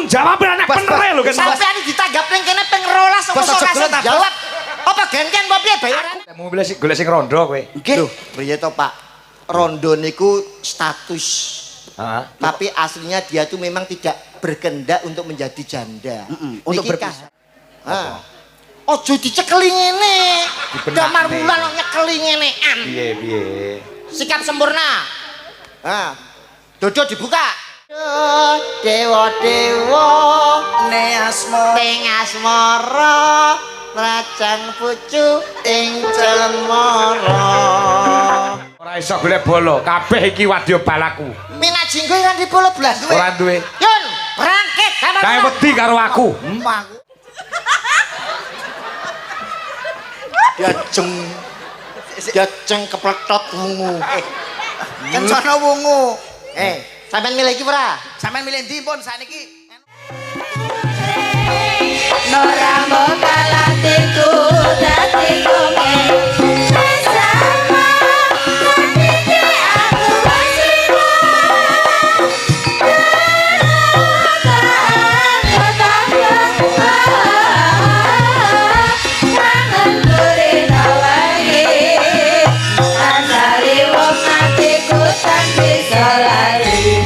tanggung jawab anak bener lho kan. Sampeyan ditanggap ning kene ping 12 kok ora iso jawab. Apa genken apa piye bayaran? Mau golek sing rondo kowe. Nggih. Lho, piye to, Pak? Rondo niku status. Tapi aslinya dia tuh memang tidak berkendak untuk menjadi janda. Untuk berpisah. Ojo dicekeli ngene. Damar wulan kok nyekeli ngenean. Piye. Sikap sempurna. Dodo dibuka. Dewa-dewa ning asmara rajang pucu ing cemara. Ora iso golek bola, kabeh iki wadya balaku. Minat jinggo kan di bola blas duwe. Ora duwe. Yun, berangkat Kae wedi karo aku. Dia jeng kepletot wungu. Kencana wungu. Sampeyan milih iki ora? Sampeyan milih ndi pun sakniki? Nora mokalatiku dadi kongen bersama hatiku aku wasrima kangen gurih nawangi antari wong hatiku tak bisa lari.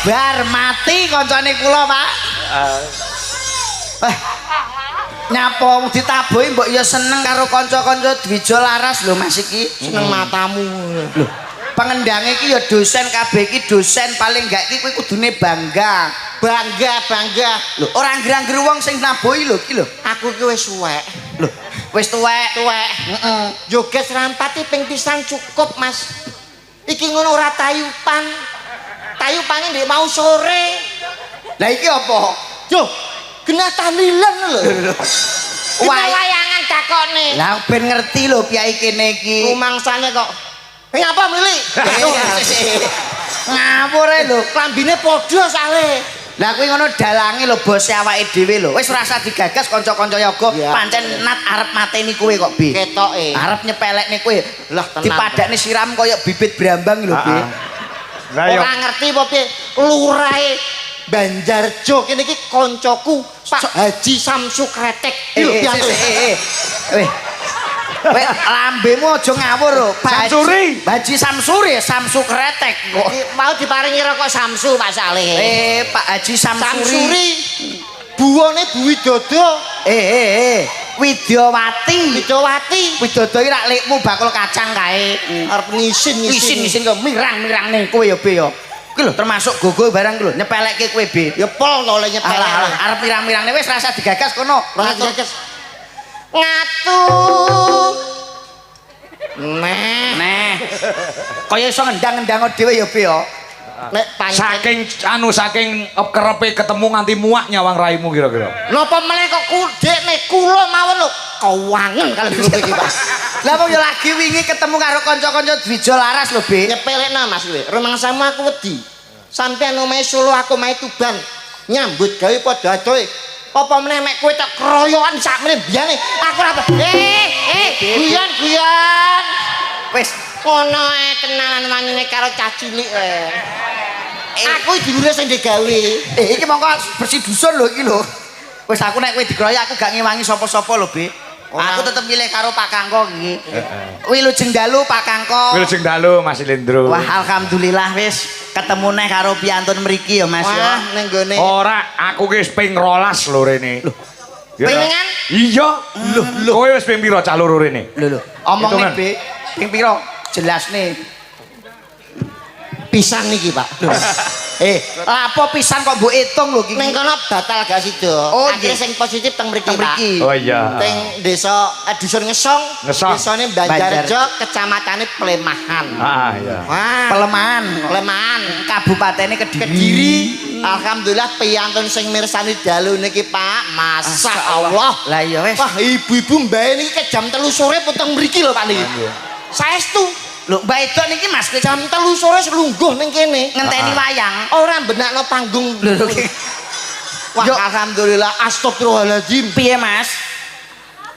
Bar mati koncone kula, Pak. Nyapa ditabuhi mbok ya seneng karo kanca-kanca Dwija Laras lho Mas iki. Seneng matamu. Lho, pengendange iki ya dosen kabeh iki dosen paling gak iki kowe kudune bangga. Bangga. Lho, ora ngger-ngger wong sing nabuhi lho iki lho. Aku iki wis suwek. Lho, wis tuwek. Heeh. Joget serampati ping pisan cukup, Mas. Iki ngono ora tayupan. Tayupane ndek mau sore. Lah iki apa? Yo, genah tahlilan lho. Wayangan takone. Lah ben ngerti lho piyai kene iki. Rumangsane kok. Ngapa milih? Ngawur ae lho. Klambine padha sale. Lah kuwi ngono dalange lho bos awake dhewe lho. Wis ora usah digagas kanca-kanca yoga. Pancen Nat arep mateni kowe kok, Bi. Ketoke. Arep nyepelekne kowe. Lah tenang. Dipadakne siram kaya bibit brambang lho, Bi. Lah yo Ora ngerti apa piye lurahe Banjarjo kene iki koncoku Pak Haji Samsu Kretek. Weh. Weh, lambemu aja ngawur lho. Samsuri. Haji Samsuri, Samsu Kretek kok. Mau diparingi rokok Samsu Pak Saleh. Pak Haji Samsuri. Samsuri. Buone Bu Widodo. Widyawati. Widowati. Widodo iki rak lekmu bakul kacang kae. Arep ngisin Isin kok mirang-mirangne kowe ya, Be ya. Kuwi lho termasuk gogo barang kuwi lho nyepelekke kowe, Be. Ya pol to le nyepelek. Arep mirang-mirangne wis rasa digagas kono. Ngatur. Ngatu. Nah. Kaya iso ngendang-ngendang dhewe ya, Be ya. Nek pancen saking kerepe ketemu nganti muak nyawang raimu kira-kira. napa meneh kok kudekne kula mawon lho kewangen kalau dulu iki Pak. Lah wong ya lagi wingi ketemu karo kanca-kanca Dwija Laras lho, Be. Nyepelekna Mas kowe. Rumangsamu aku wedi. Sampeyan omahe Solo aku omahe Tuban. Nyambut gawe padha adohe. Apa meneh mek kowe tok keroyokan sakmene biyane. Aku ora guyon. Wis Ono kenalan manene karo cah cilik aku dulure sing digawe. iki mongko bersih dusun lho iki lho. Wis aku nek kowe dikeroyok aku gak ngewangi sapa-sapa lho, Be. Aku tetep milih karo Pak Kangko iki. Wilujeng dalu Pak Kangko. Wilujeng dalu Mas Lendro. Wah, alhamdulillah wis ketemu neh karo piyantun mriki ya, Mas ya. Wah, ning gone. Ora, aku ki wis ping 12 lho rene. Ya, Pengen? Iya. Lho, kowe wis ping pira cah loro rene? Lho, omong Hitungan. nih, Be. Ping pira? Jelas nih. Pisan niki, Pak. Lapo pisan kok mbok hitung lho iki. Ning kono batal gak sida. Oh, Akhire iya. sing positif teng mriki, Teng Pak. mriki. Oh iya. Teng desa dusun Ngesong, Ngesong. desane Banjarjo, kecamatane Plemahan. Ah iya. Wah, Pelemahan. Plemahan. Kabupatene Kediri. Kediri. Alhamdulillah piyantun sing mirsani dalu niki, Pak. Masya Allah. Lah iya wis. Wah, ibu-ibu mbae niki ke jam 3 sore potong mriki lho, Pak niki. Saestu Lho, Mbak Edok niki Mas ke jam 3 sore selungguh ning kene. ngenteni wayang. Ora benakno panggung. Lho, Wah, Yo. alhamdulillah astagfirullahaladzim. Piye, Mas?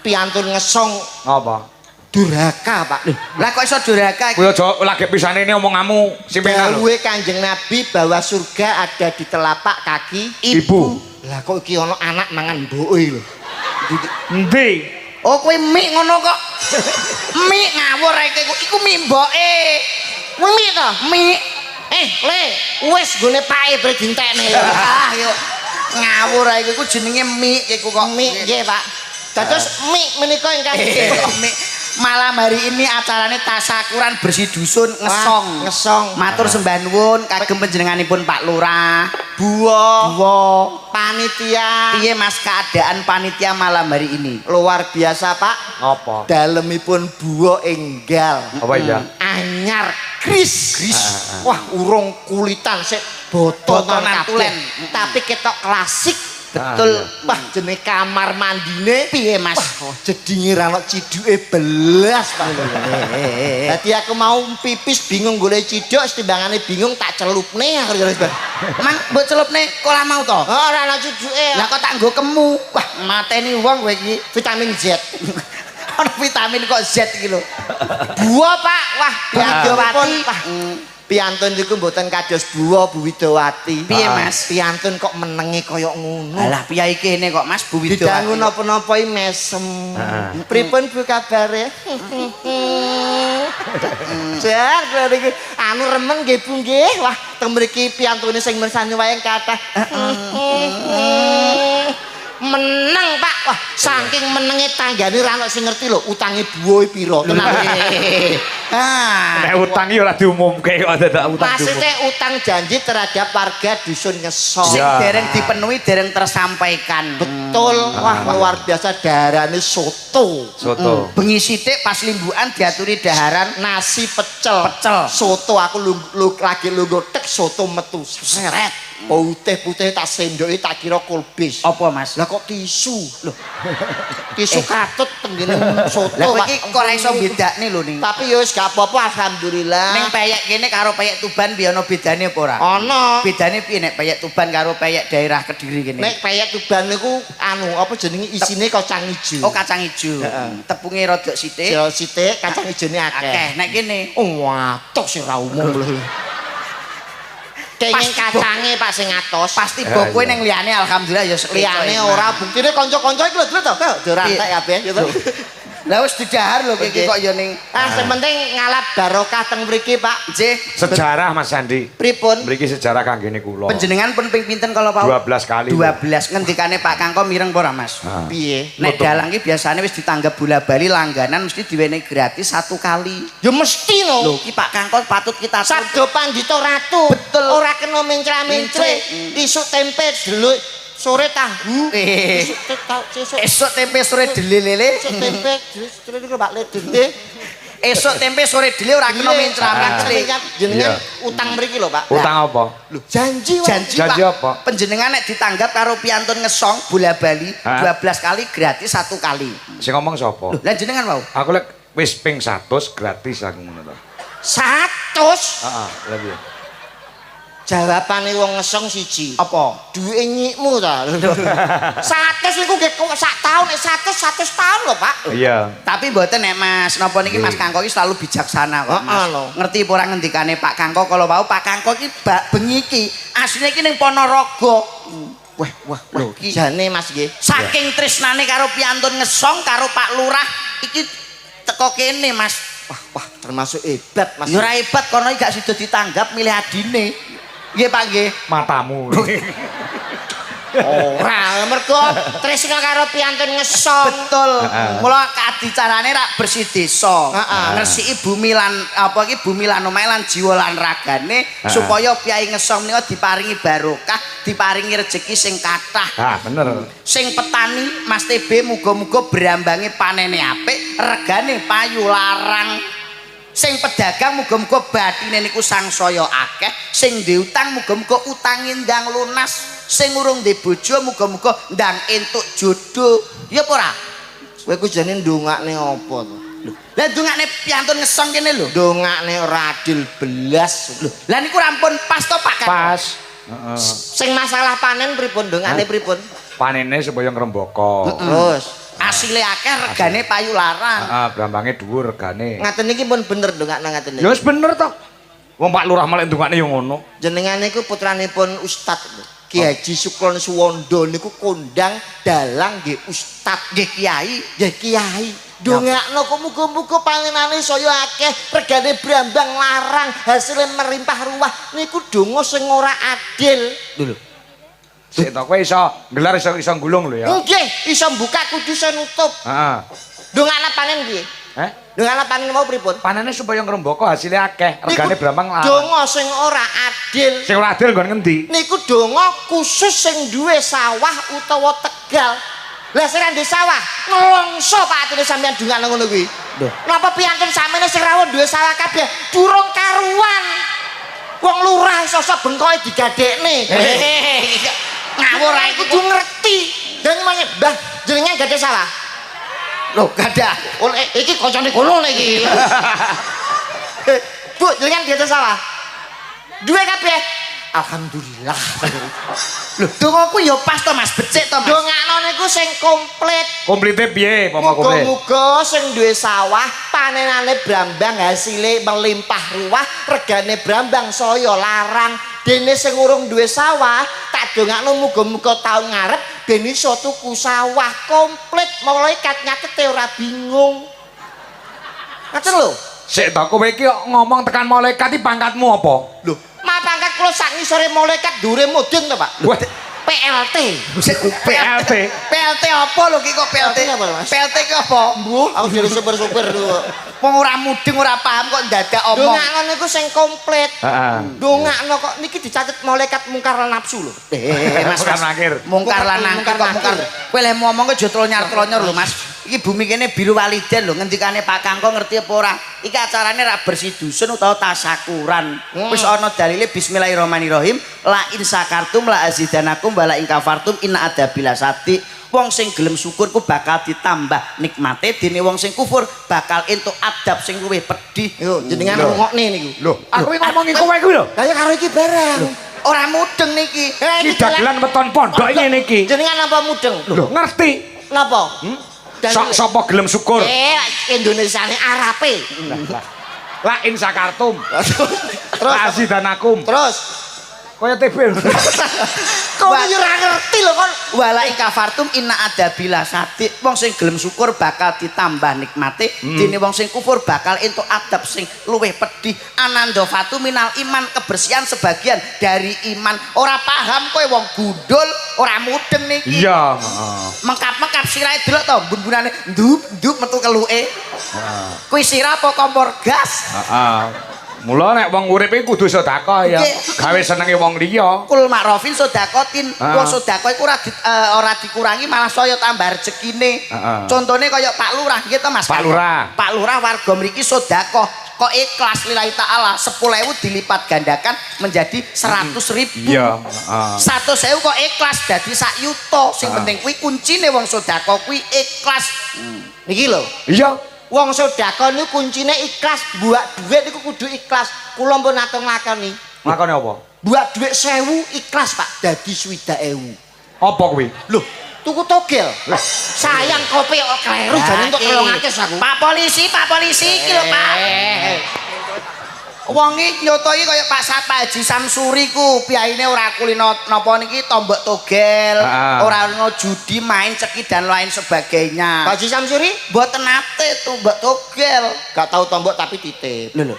Piyantun Ngesong Apa? durhaka, Pak. Lah kok iso durhaka iki? Kowe aja lagi pisane ini omonganmu sing penak lho. Dawuhe Kanjeng Nabi bahwa surga ada di telapak kaki Ibu. Lah kok iki ana anak mangan mboke lho. Endi? Oh, kowe mik ngono kok. Mik ngawur iki iku mik mboke. Mimi to? Mik. Le, wis gone pake bre dintekne. Ah, yo. Ngawur iki ku jenenge mik iku kok. Mik nggih, Pak. Dados mik menika ingkang Mik. Malam hari ini acarane tasakuran bersih dusun Ngesong. Wah, Ngesong. Matur sembah nuwun kagem panjenenganipun Pak Lurah. Buah Wo. panitia Piye Mas keadaan panitia malam hari ini? luar biasa, Pak. Apa? Dalemipun buah enggal. Apa iya? Anyar kris. Wah, urung kulitan sik botonan Botonan kabeh. tulen. Tapi ketok klasik. Betul. Wah, jenenge kamar mandine Piye Mas? jedinge ra ono ciduke belas, Pak. Dadi aku mau pipis bingung golek ciduk, setimbangane bingung tak celupne aku. Mang mbok celupne kolah mau to? Ora ono ciduke. Lah kok tak nggo kemu. Wah, mateni wong kowe iki. Vitamin Z. Ono vitamin kok Z iki lho. Buah, Pak. Wah, Widowati. Wah, piyantun niku mboten kados buah Bu Widowati. Piye, Mas? Piyantun kok menenge kaya ngono. Alah piyai kene kok Mas Bu Widowati. Didangu napa-napa iki mesem. Pripun Bu kabare? Jar, iki anu remen nggih Bu nggih. Wah, teng mriki piyantune sing mirsani wayang kathah. Meneng, Pak. Wah, saking menenge tanggane ra ono sing ngerti lho utange buah pira. Tenang. Ah. Nek utang iki ora diumumke kok dadak utang. Maksudnya utang janji terhadap warga dusun Ngesong. Sing Ya. dereng dipenuhi dereng tersampaikan. Betul. Wah, luar biasa daharane soto. Soto. Bengi sithik pas limbukan diaturi daharan Nasi pecel. Pecel. Soto aku lagi lungguh tek soto metu. Seret. Putih-putih tak sendoki tak kira kulbis. Apa Mas? Lah kok tisu? Loh. Tisu katut tenggene soto. Lah kowe Pak. iki kok ora iso bedakne lho ning. Tapi ya wis gak apa-apa alhamdulillah. Ning peyek kene karo peyek Tuban piye ana bedane apa ora? Ana. Bedane piye nek peyek Tuban karo peyek daerah Kediri kene? Nek peyek Tuban niku apa jenenge isine kacang ijo. Oh kacang ijo. Tepunge rada sithik. Ya sithik kacang ijone akeh. Akeh. Nek kene Waduh sing ra umum lho. Kenging kacange Pak sing atos. pasti bokoe ning liyane alhamdulillah ya Liyane ora buktine kanca-kanca iki lho to. Dirantek kabeh gitu. Lah wis didahar lho iki kok ya ning Sing penting ngalap barokah teng mriki Pak. nggih. Sejarah Mas Sandi. Pripun? Mriki sejarah kanggene kula. Panjenengan pun ping pinten kalau Pak? 12 kali. 12 ngendikane Pak Kangko mireng apa ora Mas? Piye? Nek dalang ki biasane wis ditanggap bola bali langganan mesti diwenehi gratis 1 kali. Ya mesti no. Lho ki Pak Kangko patut kita Sabdo Pandhita Ratu. Betul. Ora kena mencra-mencre. Isuk tempe deluk, sore tahu. Isuk sesuk esuk tempe sore dele lele. tempe deluk niku Pak Ledente. Esuk tempe sore dele ora kena mencra-mencre. Jenengan utang mriki lho Pak. Utang apa? Lho janji wae. Janji Janji Pak. apa? Panjenengan nek ditanggap karo piantun ngesong bola bali 12 kali gratis 1 kali. Sing ngomong sapa? Lho, lah jenengan wau. Aku lek wis ping 100 gratis aku ngono to. 100. Heeh, lha piye? Jawabane wong ngesong siji. Apa? Duwe nyikmu ta. 100 niku nggih sak taun, 100 tahun lho, Pak. Iya. Tapi mboten nek Mas, napa niki Mas Kangko iki selalu bijaksana kok Mas. Heeh lho. Ngerti apa ora ngendikane Pak Kangko kalau wau Pak Kangko iki bengi iki asline iki ning Ponorogo. Wah, lho iki Jane Mas nggih. saking tresnane karo piantun ngesong karo Pak Lurah iki teko kene Mas. Wah, termasuk hebat Mas. Ya ora hebat kono iki gak sida ditanggap milih adine. Nggih Pak nggih. Matamu. Ora, mergo tresna karo piantun ngesong. Betul. Mula kadicarane rak bersih desa. Ngresiki bumi lan apa iki bumi lan omahe lan jiwa lan ragane supaya piyai ngesong menika diparingi barokah, diparingi rejeki sing kathah. Ah, bener. Sing petani Mas TB muga-muga berambange panene apik, regane payu larang. Sing pedagang muga-muga bathine niku sangsaya akeh, sing ndek utang muga-muga utange ndang lunas, sing urung ndek bojo muga-muga ndang entuk jodoh. Ya apa ora? Kowe ku jane ndongakne apa to? Lho, lah ndongakne piantun ngesong kene lho. Ndongakne ora adil belas. Lho, Lah niku rampun pas to Pak Kang? Pas. Heeh. sing masalah panen pripun ndongakne pripun? Panene supaya ngrembaka. Terus Asile akeh regane payu larang. Heeh, brambange dhuwur regane. ngaten iki pun bener ndongakne ngaten Ya iki. wis bener to. Wong Pak Lurah malah ndongakne yo ngono. Jenengan niku putranipun Ustad Ki Haji Sukron Suwondo niku kondang dalang nggih Ustad Nggih Kiai. nggih Kiai. Dongakno kok muga-muga panenane saya akeh, regane brambang larang, hasilnya merimpah ruah. Niku donga sing ora adil. Lho. Sik to kowe iso gelar iso gulung lho ya. Nggih, iso buka kudu iso nutup. Heeh. Dongakna panen piye? Dongakna panen mau pripun? Panene supaya ngrembaka hasilnya akeh, regane brambang larang. Donga sing ora adil. Sing ora adil nggon ngendi? Niku donga khusus sing duwe sawah utawa Tegal. Lah sing ndek sawah, nelongso Pak atine sampean dongakno ngono kuwi. Lho. Napa piantun samene sing rawuh duwe sawah kabeh durung karuan. Wong lurah sosok bengkoe digadekne. Ngawur ae kudu ngerti. Dan menye, Mbah, jenengan gade sawah. Lho, gadah. Oh, iki kancane kono iki. Bu, jenengan gade sawah. Duwe kabeh. Alhamdulillah. Lho, dongaku ya pas to Mas, becik to Mas. Dongakno niku sing komplit. Komplite piye apa kowe? Muga-muga sing duwe sawah panenane brambang hasile melimpah ruah, regane brambang saya larang. Dene sing urung duwe sawah, tak dongakno muga-muga taun ngarep ben iso tuku sawah komplit, malaikat nyatete ora bingung. Ngaten lho. Sik to kowe iki ngomong tekan malaikat iki pangkatmu apa? Lho, pangkat kula sak ngisore malaikat dhuwure mudhun to, Pak. Wah, PLT. PLT. PLT apa lho ki kok PLT? PLT apa, Mas? PLT ki apa? Mbuh, aku jadi super-super dulu. Wong ora mudeng ora paham kok dadak omong. Dongakno niku sing komplit. Heeh. Dongakno kok niki dicatet malaikat mungkar lan nafsu lho. Mas Bukan akhir. mungkar lan nangkep kok mungkar. Kowe lek ngomong ke aja tronyar-tronyor lho Mas. Iki bumi kene biru waliden lho, ngendikane Pak Kangko ngerti apa ora? Iki acarane ra bersih dusun utawa tasakuran. Wis ana dalile bismillahirrahmanirrahim, la in sakartum la azidanakum wa la in kafartum inna adzabil lasati. Wong sing gelem syukur ku bakal ditambah nikmate, dene wong sing kufur bakal entuk adab sing luwih pedih. Yo jenengan rungokne niku. Lho, aku iki ngomongi kowe kuwi lho. Kaya karo iki barang. Ora mudeng niki. Iki dagelan weton pondok ngene iki. Jenengan apa mudeng? Lho, ngerti. Napa? Sapa gelem syukur? Indonesiane Arabe. La in sakartum. Terus Azidanakum. terus Kaya TB. kau yo ora ngerti lho kon. Wala ing kafartum inna adabila sadi. Wong sing gelem syukur bakal ditambah nikmate, dene wong sing kufur bakal entuk adab sing luwih pedih. Ananda fatu minal iman, kebersihan sebagian dari iman. Ora paham kowe wong gundul, ora mudeng niki. Iya, Mengkap-mengkap sirahe delok to bun-bunane nduk metu keluke. Kuwi sirah apa kompor gas? heeh. Mula nek wong urip iki kudu sedekah ya. Gawe senenge wong liya. Kul makrofin sedakotin. Ah. Wong sedekah iku ora dikurangi malah saya tambah rezekine. Contone kaya Pak Lurah gitu Mas. Pak Lurah. Pak Lurah warga mriki sedekah kok ikhlas lillahi taala 10.000 dilipat gandakan menjadi 100.000. Iya, heeh. 100.000 kok ikhlas dadi sak yuta. Sing penting kuwi kuncine wong sedekah kuwi ikhlas. Niki lho. Iya. Wong sedekah niku kuncine ikhlas, buat duit niku kudu ikhlas. Kula pun nate nglakoni. Lakone apa? Buat duit 1000 ikhlas, Pak, dadi 60.000. Apa kuwi? Loh, tuku togel. Sayang kopi kok kleru jane entuk 300 aku. Pak polisi iki lho Pak. Wong iki nyoto iki kaya Pak Sapa Haji Samsuri ku piyaine ora kulino napa niki tombok togel, ora ono judi, main ceki dan lain sebagainya. Pak Haji Samsuri Mboten nate tombok togel. gak tahu tombok tapi titip. Lho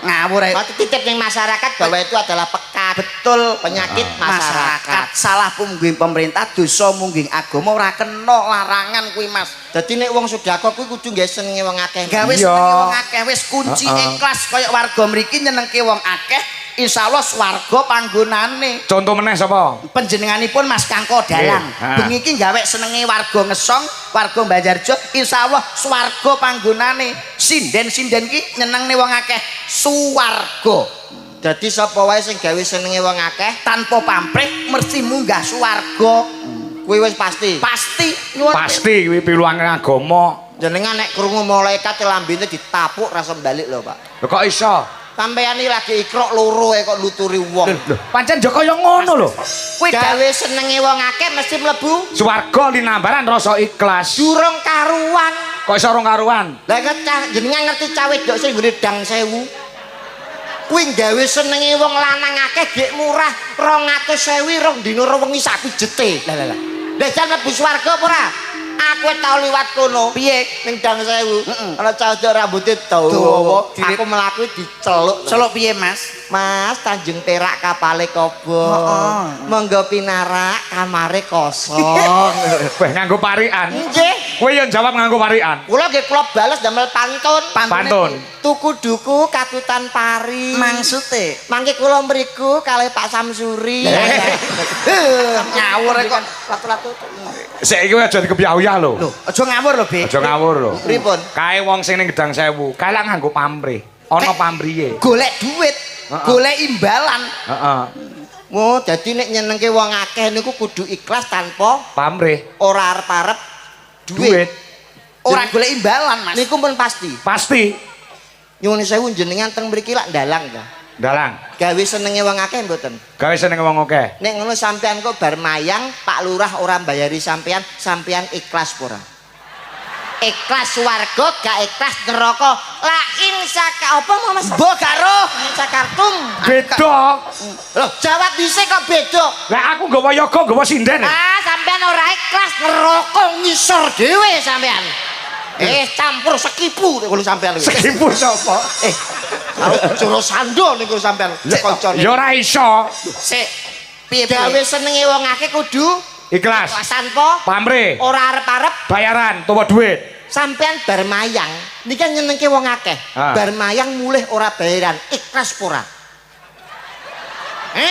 ngawur ae. Mati titip ning masyarakat bahwa itu adalah pekat. Betul Penyakit masyarakat. Salah pungging pemerintah, dosa mungging agama ora kena larangan kuwi Mas. Dadi nek wong sedekah kuwi kudu gawe senenge wong akeh. Gawe Iya. senenge wong akeh wis kunci ikhlas kaya warga mriki nyenengke wong akeh, insyaallah swarga panggonane. Contoh meneh sapa? Panjenenganipun Mas Kangko Dalang. Ha. Bengi iki gawe senenge warga Ngesong, warga Banjarjo, insyaallah swarga panggonane. Sinden-sinden ki nyenengne wong akeh swarga. Dadi sapa wae sing gawe senenge wong akeh Tanpa pamrih mesti munggah swarga. kuwi wis pasti. Pasti nyuwun. Pasti kuwi piluange agama. Jenengan nek krungu malaikat lambene ditapuk rasa balik lho, Pak. Lho kok iso? Sampeyan iki lagi ikrok loro kok nuturi wong. Lho, pancen Joko yo ngono lho. Kuwi Gawe senenge wong akeh mesti mlebu Swarga linambaran rasa ikhlas. durung karuan. Kok iso rong karuan? Lah jenengan ngerti cawe dok sing nggone dang 1000. Kuwi gawe senenge wong lanang akeh gek murah 200.000 rong dina wengi sak pijete. Lah. Lah jan mlebu swarga apa ora? Aku tau liwat kono. piye? Ning dang 1000. Ana cah rambutnya dawa. Aku mlaku diceluk. Celuk piye Mas? Mas, Tanjung Perak kapale kobong. Monggo pinarak kamare kosong. Weh nganggo parikan. Nggih. Kowe yo jawab nganggo parikan. Kula nggih kula bales damel pantun. Pantun. Tuku duku kakutan pari. Maksude Mangke kula mriku kalih Pak Samsuri. ngawur kok. Latu-latu. Saiki kowe aja dikebyah-uyah lho. Lho, aja ngawur lho, Be. Aja ngawur lho. Pripun? Kae wong sing ning Gedang 1000, kae lak nganggo pamrih. Ana pamrihe. Golek duit, golek imbalan. Heeh. Oh, dadi nek nyenengke wong akeh niku kudu ikhlas tanpa Pamrih. ora arep-arep Duit. Ora golek imbalan, Mas. Niku pun pasti. Pasti. Nyuwun sewu jenengan teng mriki lak ndalang ta. Dalang. Gawe senenge wong akeh mboten. Gawe seneng wong akeh. Nek ngono sampean kok bar mayang Pak Lurah ora mbayari sampean, sampean ikhlas apa ora? Ikhlas swarga gak ikhlas neraka. La insaka apa Mas? Mbok karo Sakartum. Beda. Loh, jawab dhisik kok beda. Lah aku nggawa yoga, nggawa sinden. Ah, sampean ora ikhlas neraka ngisor dhewe sampean. Campur sekipu niku sampean iki. Sekipu sapa? Jero sando niku sampean kancane. Ya ora iso. sik. Piye Gawe senenge wong akeh kudu Ikhlas. ikhlas tanpa Pamrih. ora arep-arep. Bayaran, tuwa duit. Sampean bar mayang niki kan nyenengke wong akeh. Ah. Bar mayang mulih ora bayaran, ikhlas ora?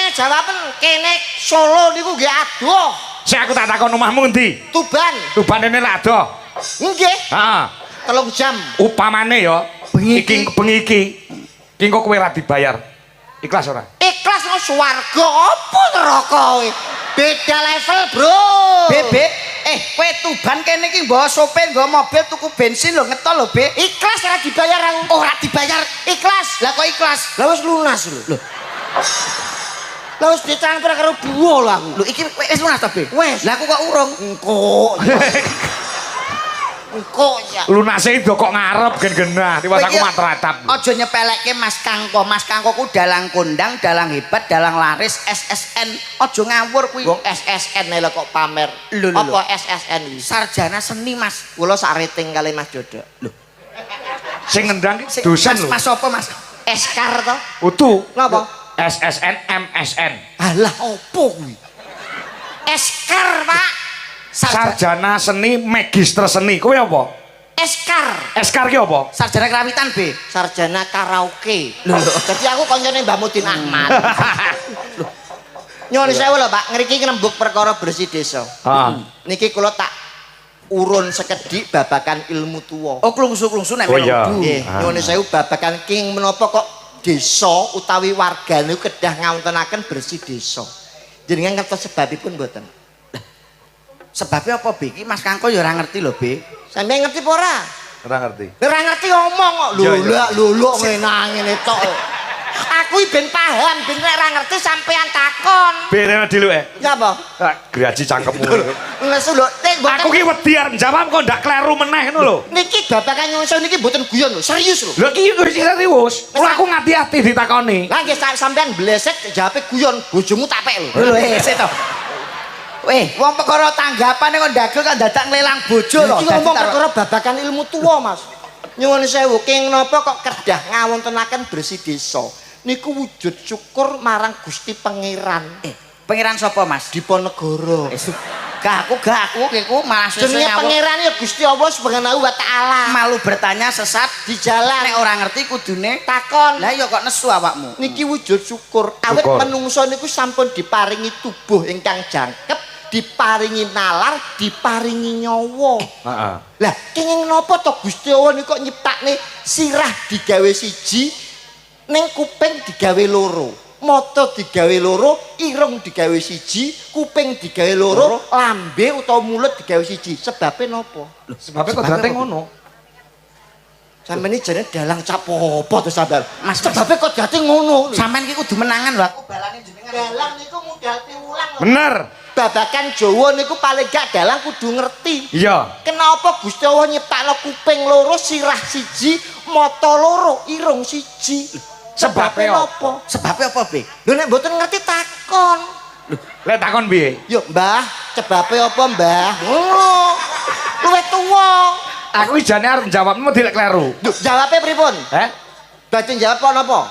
Jawaben kene Solo niku nggih adoh. Sik aku tak takon omahmu endi? Tuban. Tuban rene lak adoh. Nggih. Heeh. 3 jam. Upamane ya, Bengi bengi iki engko kowe ra dibayar. Ikhlas ora? Ikhlas nang swarga apa neraka kowe? Beda level, Bro. Be, kowe Tuban kene iki mbawa sopir, nggawa mobil tuku bensin lho ngetol lho, Be. Ikhlas ora dibayar aku. Ora dibayar. Ikhlas. Lah kok ikhlas? Lah wis lunas lho. Lah wis ditransfer karo buwo lho aku. Lho iki wis lunas to, Be? Wis. Lah aku kok urung. Engko ya. Lunase do kok ngarep gen-genah, tiwas aku matratap. Aja nyepelekke Mas Kangko. Mas Kangko ku dalang kondang, dalang hebat, dalang laris, SSN. Aja ngawur kuwi. Wong SSN lho kok pamer. Lho. Apa SSN iki? Sarjana seni, Mas. Kula sak rating kali Mas Dodo. Lho. Sing ngendang ki dosen lho. Mas apa, Mas? Eskar to? Utu. Napa? SSN MSN. Alah opo kuwi? Eskar, Pak. Sarjana seni magister seni. Kowe apa? Eskar. Eskar ki apa? Sarjana kerawitan, Be. Sarjana karaoke. Lho. Jadi aku koncone Mbah Mudin Ahmad. Nyuwun sewu lho, Pak. Ngriki ngrembug perkara bersih desa. Heeh. Niki kula tak urun sekedhik babakan ilmu tuwa. Oh, klungsu-klungsu nek Oh, iya. melu. Nggih, nyuwun sewu babakan king menapa kok desa utawi warga niku kedah ngawontenaken bersih desa. Jenengan ngertos sebabipun mboten? Sebabnya apa, Be? Iki Mas Kangko ya ora ngerti lho, Be. Sampeyan ngerti apa ora? Ora ngerti. Ora ngerti omong kok. Iya, iya. Lho ngene tok. Aku ben paham, ben nek ora ngerti sampean takon. Bene diluke. Ya apa? Graji cangkemmu. Ngesu lho, Aku ki wedi arep jawab kok ndak kleru meneh ngono lho. niki babakan nyusun niki mboten guyon lho, serius lho. Lho iki wis serius. Ora aku ngati-ati ditakoni. Lah nggih sampean bleset jawabe guyon, bojomu tak pek lho. Lho, sik to. Weh, wong perkara tanggapan kok ndagel kok dadak nglelang bojo lho. Iki ngomong perkara babakan ilmu tuwa, Mas. Nyuwun sewu, king napa kok kedah ngawontenaken bersih desa. Niku wujud syukur marang Gusti Pangeran. Pangeran sapa, Mas? Diponegoro. Gak aku iku malah Jenenge Pangeran ya Gusti Allah Subhanahu wa taala. malu bertanya sesat Di jalan nek ora ngerti kudune takon. lah ya kok nesu awakmu. Niki wujud syukur. Awit menungso niku sampun diparingi tubuh ingkang jangkep, diparingi nalar, diparingi nyawa. Heeh. Lah kenging napa to Gusti Allah niku kok nyiptakne sirah digawe siji, ning kuping digawe loro, mata digawe loro, irung digawe siji, kuping digawe loro, lambe utawa mulut digawe siji. Sebabe napa? Sebabe kok date ngono. Sampeyan iki jane dalang capopo to sampeyan. Mas, sebabe kok date ngono. Sampeyan ki kudu menangan lho aku balane jenengan. Dalang niku modal piwulang. Bener. Babakan Jawa niku paling gak dalang kudu ngerti. Iya. Kenapa Gusti Allah nyiptakno kuping loro, sirah siji, mata loro, irung siji? Sebabe apa? Sebabe apa, Be? Lho nek mboten ngerti takon. Lek takon piye? Yo, Mbah, sebabe apa, Mbah? Ngono. Luwih tuwa. Aku jane arep jawabmu dilek kleru. Duh, jawabe pripun? Badhe jawab napa?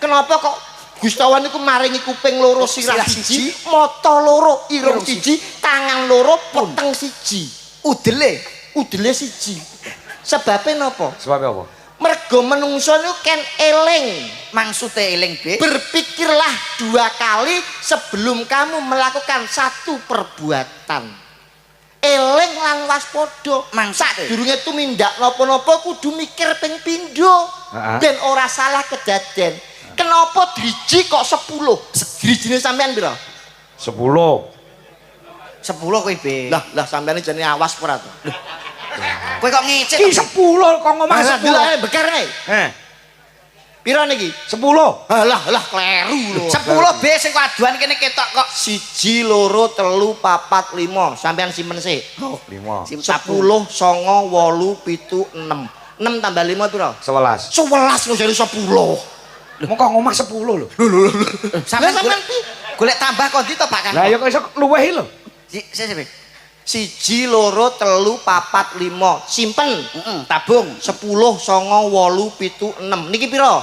Kenapa kok Gusti Allah niku maringi kuping loro, sirah siji, mata loro, irung siji, tangan loro, peteng siji. Udele siji. Sebabe napa? Sebabe apa? Mergo menungso niku ken eling. Maksude eling, Be. Berpikirlah 2 kali sebelum kamu melakukan satu perbuatan. Eling lan waspada. Sadurunge tumindak napa-napa kudu mikir ping pindho. Ben ora salah kedaden. Kenapa driji kok 10? Drijine sampean pira? 10. 10 kowe, Be. Lah sampean jenenge awas ora to? Kowe kok ngecek. Ki 10 kok ngomong 10. Bekerne. Pira niki? 10. Lah kleru lho. 10 be sing waduan kene ketok kok. 1 2 3 4 5. Sampean simpen sik. 5. 10 9 8 7 6. 6 tambah 5 pira? 11. 11 lho jadi 10. Mau kok ngomong 10 lho. Sampeyan golek tambah kondi to, Pak Kang? Lah ya kok iso luwehi lho. Sik, 1 2 3 4 5. Simpen. Tabung 10 9 8 7 6. Niki pira?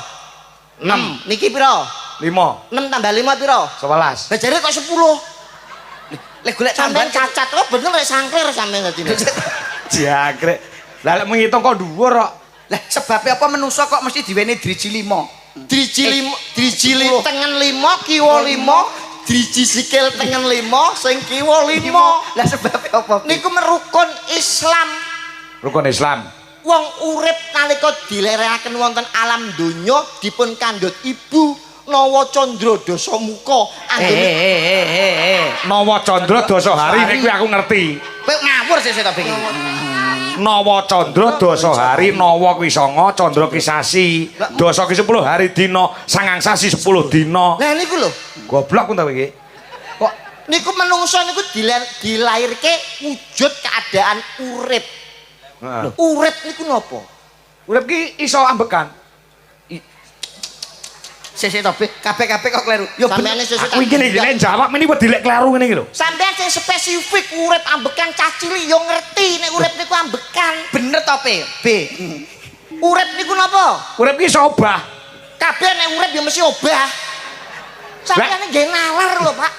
6. Niki pira? 5. 6 tambah 5 pira? 11. Lah jare kok 10. lek golek Sampeyan tambahan cacat kok bener rek sangklir sampeyan dadi. Jangkrik. Lah lek menghitung kok dhuwur kok. Lah sebabnya apa menungso kok mesti diweni driji 5? Driji tengen 5, kiwa 5, driji sikil tengen 5, sing kiwa 5. Lah sebabnya apa? Niku merukun Islam. Rukun Islam. Wong urip nalika dilerekaken wonten alam donya dipun kandhut ibu Nawa Candra Dasamuka anggone Nawa Candra Dasahari nek kuwi aku ngerti. Kowe ngawur sik to iki. Nawa Candra Dasahari, Nawa kuwi sanga, Candra ki sasi. Dasa ki 10 hari dina, sangang sasi 10 dina. Lah niku lho. Goblok pun ta iki. Kok niku menungso niku dilairke wujud keadaan urip. Heeh. Urip niku napa? Urip ki iso ambekan. Sik to, kabeh-kabeh kok kleru. Yo Sampeyan sesuk Aku iki nek jawab meni wedi lek kleru ngene iki lho. sampeyan sing spesifik urip ambekan cah cilik yo ngerti nek urip niku ambekan. bener to, B. Urip niku napa? Urip ki iso obah. Kabeh nek urip yo mesti obah. Sampeyan nggih nalar lho, Pak.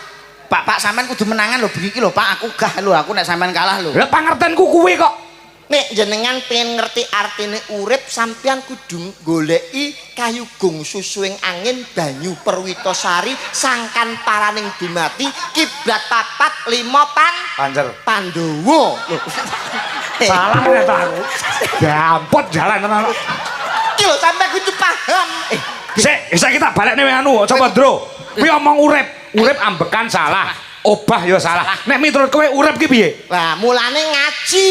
Pak sampean kudu menangan lho begiki lho, Pak. Aku gah lho, aku nek sampean kalah lho. Lah pangertenku kuwi kok. Nek jenengan pengen ngerti artine urip sampeyan kudu goleki kayu gung susuing angin banyu perwitasari sangkan paraning dumati kiblat papat lima Panjer. Pandhawa. Salah nek aku. Gampot jalan tenan. Iki lho sampeyan kudu paham. Sik, saiki tak balekne anu, coba Ndro. Kuwi omong urip, urip ambekan salah, obah ya salah. Nek miturut kowe urip ki piye? Lah mulane ngaji.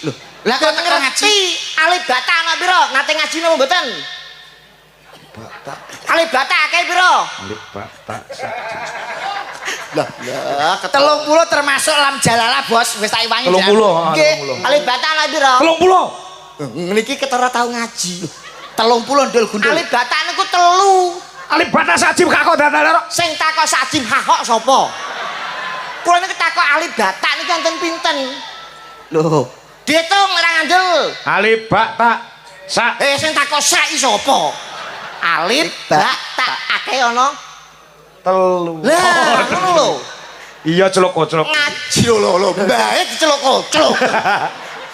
Lho, lah kok ngerti alibata ana pira? Nate ngaji napa mboten? Alibata akeh pira? Lah, 30 termasuk lam jalalah, Bos. Wis tak iwangi. 30, Nggih. 30. Alibata ana pira? 30. Niki ketara tau ngaji. 30 ndul gundul. Alibata niku 3. Alibata sajib gak kok dadane. Sing takok sajim hahok sapa? Kula niki takok alibata niki wonten pinten? Lho, Diitung ora ngandel. Alibata Sing takok sai sapa? Alibata akeh ana. 3. Lah, ngono lho. Iya celuk-celuk. Ngaji lho, mbae diceluk-celuk.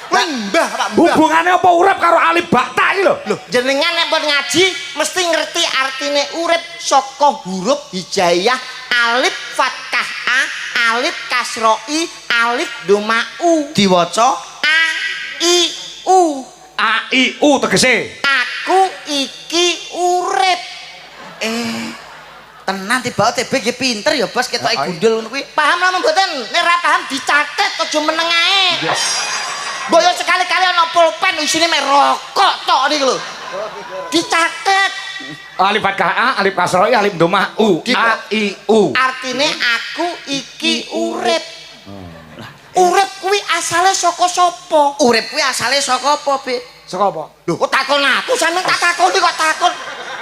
Mbah, Pak Mbah. Hubungane apa urip karo alibata iki lho? Loh, jenengan nek pun ngaji mesti ngerti artine urip saka huruf hijaiyah alif fathah a, alif kasra i, alif doma u. diwaca A I U. A I U tegese. Aku iki urip. tenan tiba TB nggih pinter ya, Bos, ketoke gundul ngono kuwi. Paham lho mboten? Nek ora paham dicatet aja meneng ae. Mbok yo sekali-kali ana pulpen isine mek rokok tok niku lho. Dicatet. Alif fathah A, alif kasra I, alif domah U. A I U. Artine aku iki urip. Urip kuwi asale saka sapa? Urip kuwi asale saka apa, Be? Saka apa? Lho kok takon aku sampeyan tak takoni kok takon.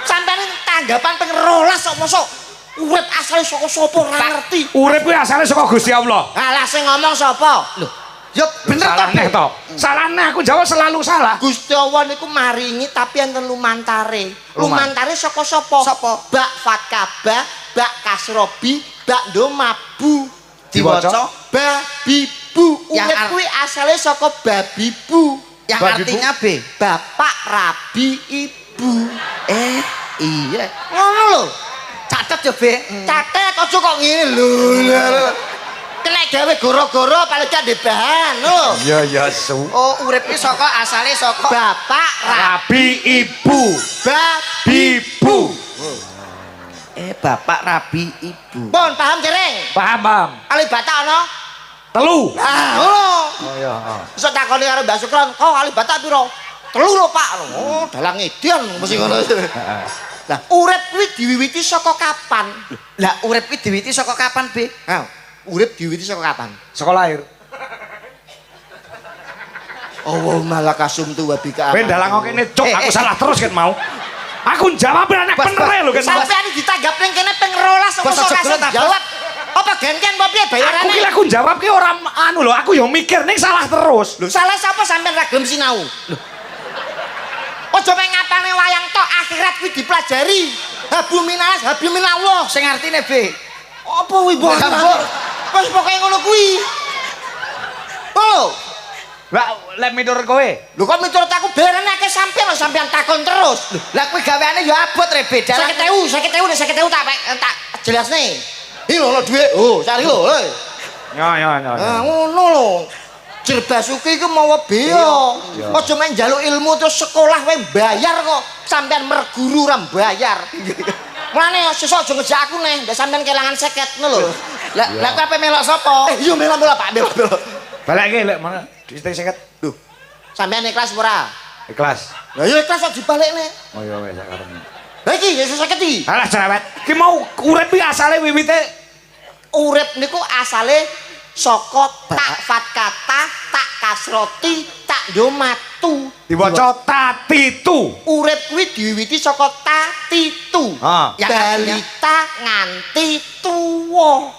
Sampeyan tanggapan ping 12 kok mosok urip asale saka sapa ora ngerti. Urip kuwi asale saka Gusti Allah. Alah sing ngomong sapa? Lho, ya bener Salah to, neh to. Salah neh aku jawab selalu salah. Gusti Allah niku maringi tapi enten lumantare. Lumantare saka sapa? Sapa? Bak fatkaba, bak kasrobi, bak domabu. Diwaca Babibu. Yang Urip kuwi asale saka babibu. yang Babibu. artinya B. Bapak, rabi, ibu. Iya. Ngono lho. Catet ya, Be. Catet aja kok ngene lho. Kena gawe goro-goro paling gak ndek bahan lho. Iya ya su. Oh, urip iki saka asale saka Bapak, Rabi ibu. babi. Bibu. bapak, rabi, ibu. Pun paham dereng? Paham, paham. Alibata ana? Telu. Ah, ngono. Oh iya, Iso takoni karo Mbak Sukron, "Kok alibata piro?" 3 lho, Pak. Oh, dalang edian mesti ngono. Lah, urip kuwi diwiwiti saka kapan? Lah, urip kuwi diwiwiti saka kapan, Be? Ha, urip diwiwiti saka kapan? Saka lahir. Oh, malah kasumtu wa bika. Kowe ndalang kene cuk, aku salah terus kan mau. Aku jawab nek Bos, bener lho kan. Sampeyan ditanggap ning kene ping 12 kok Bos, iso aja kasih gelem, jawab. Apa genken apa piye Aku bayarane? ki aku jawab ki ora anu lho, aku yo mikir ning salah terus. Lho, salah sapa sampeyan ra gelem sinau? Lho. Aja mek ngapane wayang tok, akhirat kuwi dipelajari. Habu minas, habu minallah. Sing artine, Be. Apa kuwi, Bos? Lah, Wis pokoke ngono kuwi. Oh, Lah lek miturut kowe. lho kok miturut aku bayarane akeh sampeyan lho sampeyan takon terus. Lho, Lah kuwi gaweane ya abot re, Be. 50.000 nek 50.000 tak jelasne. Iki lho dhuwit. Oh, cari lho. Ya. Ah, ngono lho. Jer Basuki iku mawa beo. Aja main njaluk ilmu terus sekolah wae bayar kok. Sampeyan merguru ora bayar. Mulane sesuk aja ngejak aku neh, ndak sampeyan kelangan 50 ngono lho. Lah kowe ape melok sapa? Iya mela-mela Pak, mela-mela. Balik lek mana? Duit 50. Lho, sampeyan ikhlas ora? Ikhlas. Lah ya ikhlas kok dibalekne. Oh iya wis sak karepmu. Lah iki ya 50 iki. Alah cerewet. Ki mau urip iki asale wiwite Urip niku asale saka tak fat kata, tak kasroti, tak domatu. diwaca tatitu. Urip kuwi diwiwiti saka tatitu. Ah. Ya, Balita nganti tuwa.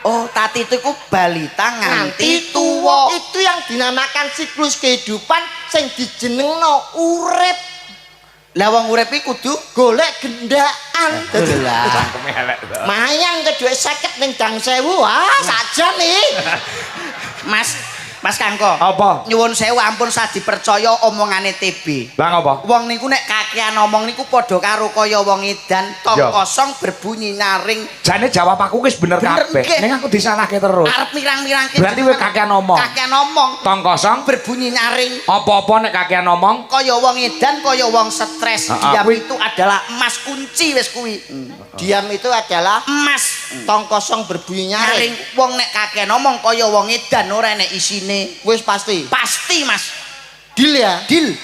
Oh, tati itu ku balita Nganti nganti tuwa. tuwa. Itu yang dinamakan siklus kehidupan sing dijenengno urip. Lah wong urip iki kudu Golek gendaan. Dadi lah. Cangkeme elek. mayang ke dhuwit 50 ning Dang Sewu. Ah, saja nih. Mas Kangko. Apa? Nyuwun sewu ampun saya dipercaya omongane TB. Lah ngapa? Wong niku nek kakean ngomong niku padha karo kaya wong edan tong Ya. kosong berbunyi nyaring. Jane jawab aku wis bener Bener, kabeh. nggih. Ning aku disalahke terus. Arep mirang-mirangke. Berarti kowe kakean ngomong. Kakean ngomong. Tong kosong Berbunyi nyaring. apa-apa nek kakean ngomong Kaya wong edan, kaya wong stres. Ah, Diam kuwi- itu adalah emas kunci wis kuwi. Diam itu adalah Emas tong kosong berbunyi nyaring. nyaring. Wong nek kakean ngomong kaya wong edan ora enek isine. Wis pasti. Pasti, Mas. Deal ya. Deal.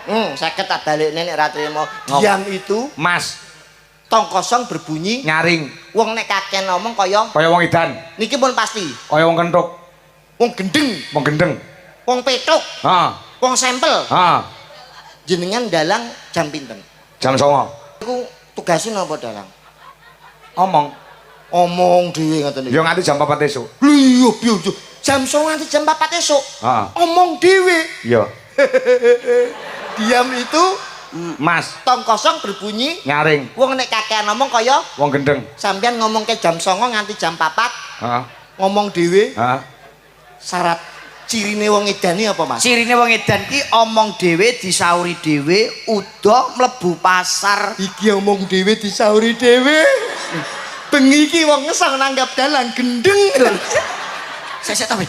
50 tak balekne nek ra trimo. Diam itu Mas tong kosong berbunyi. nyaring Wong nek kakek ngomong kaya kaya wong edan, niki pun pasti. kaya wong kentuk, Wong gendeng, wong gendeng. wong petuk, Ha, wong sampel. ha. Jenengan dalang jam pinten? Jam 09.00. Iku tugasnya napa dalang? Omong. Omong dhewe ngoten Yo niku. nganti jam 4 esuk. Lho iya piye jam 09.00 nganti jam 4 esuk. Ha. Omong dhewe. Iya. Diam itu Mas tong kosong berbunyi. nyaring Wong nek kakek ngomong kaya wong gendeng. sampean ngomong ke jam 09.00 nganti jam 4 Ha. ngomong dhewe. Ha. Syarat cirine wong edani apa Mas? Cirine wong edan ki omong dhewe disauri dhewe uda mlebu pasar. Iki omong dhewe disauri dhewe. Bengi iki wong ngesang nanggap dalang gendeng. Sesek ta, Wis?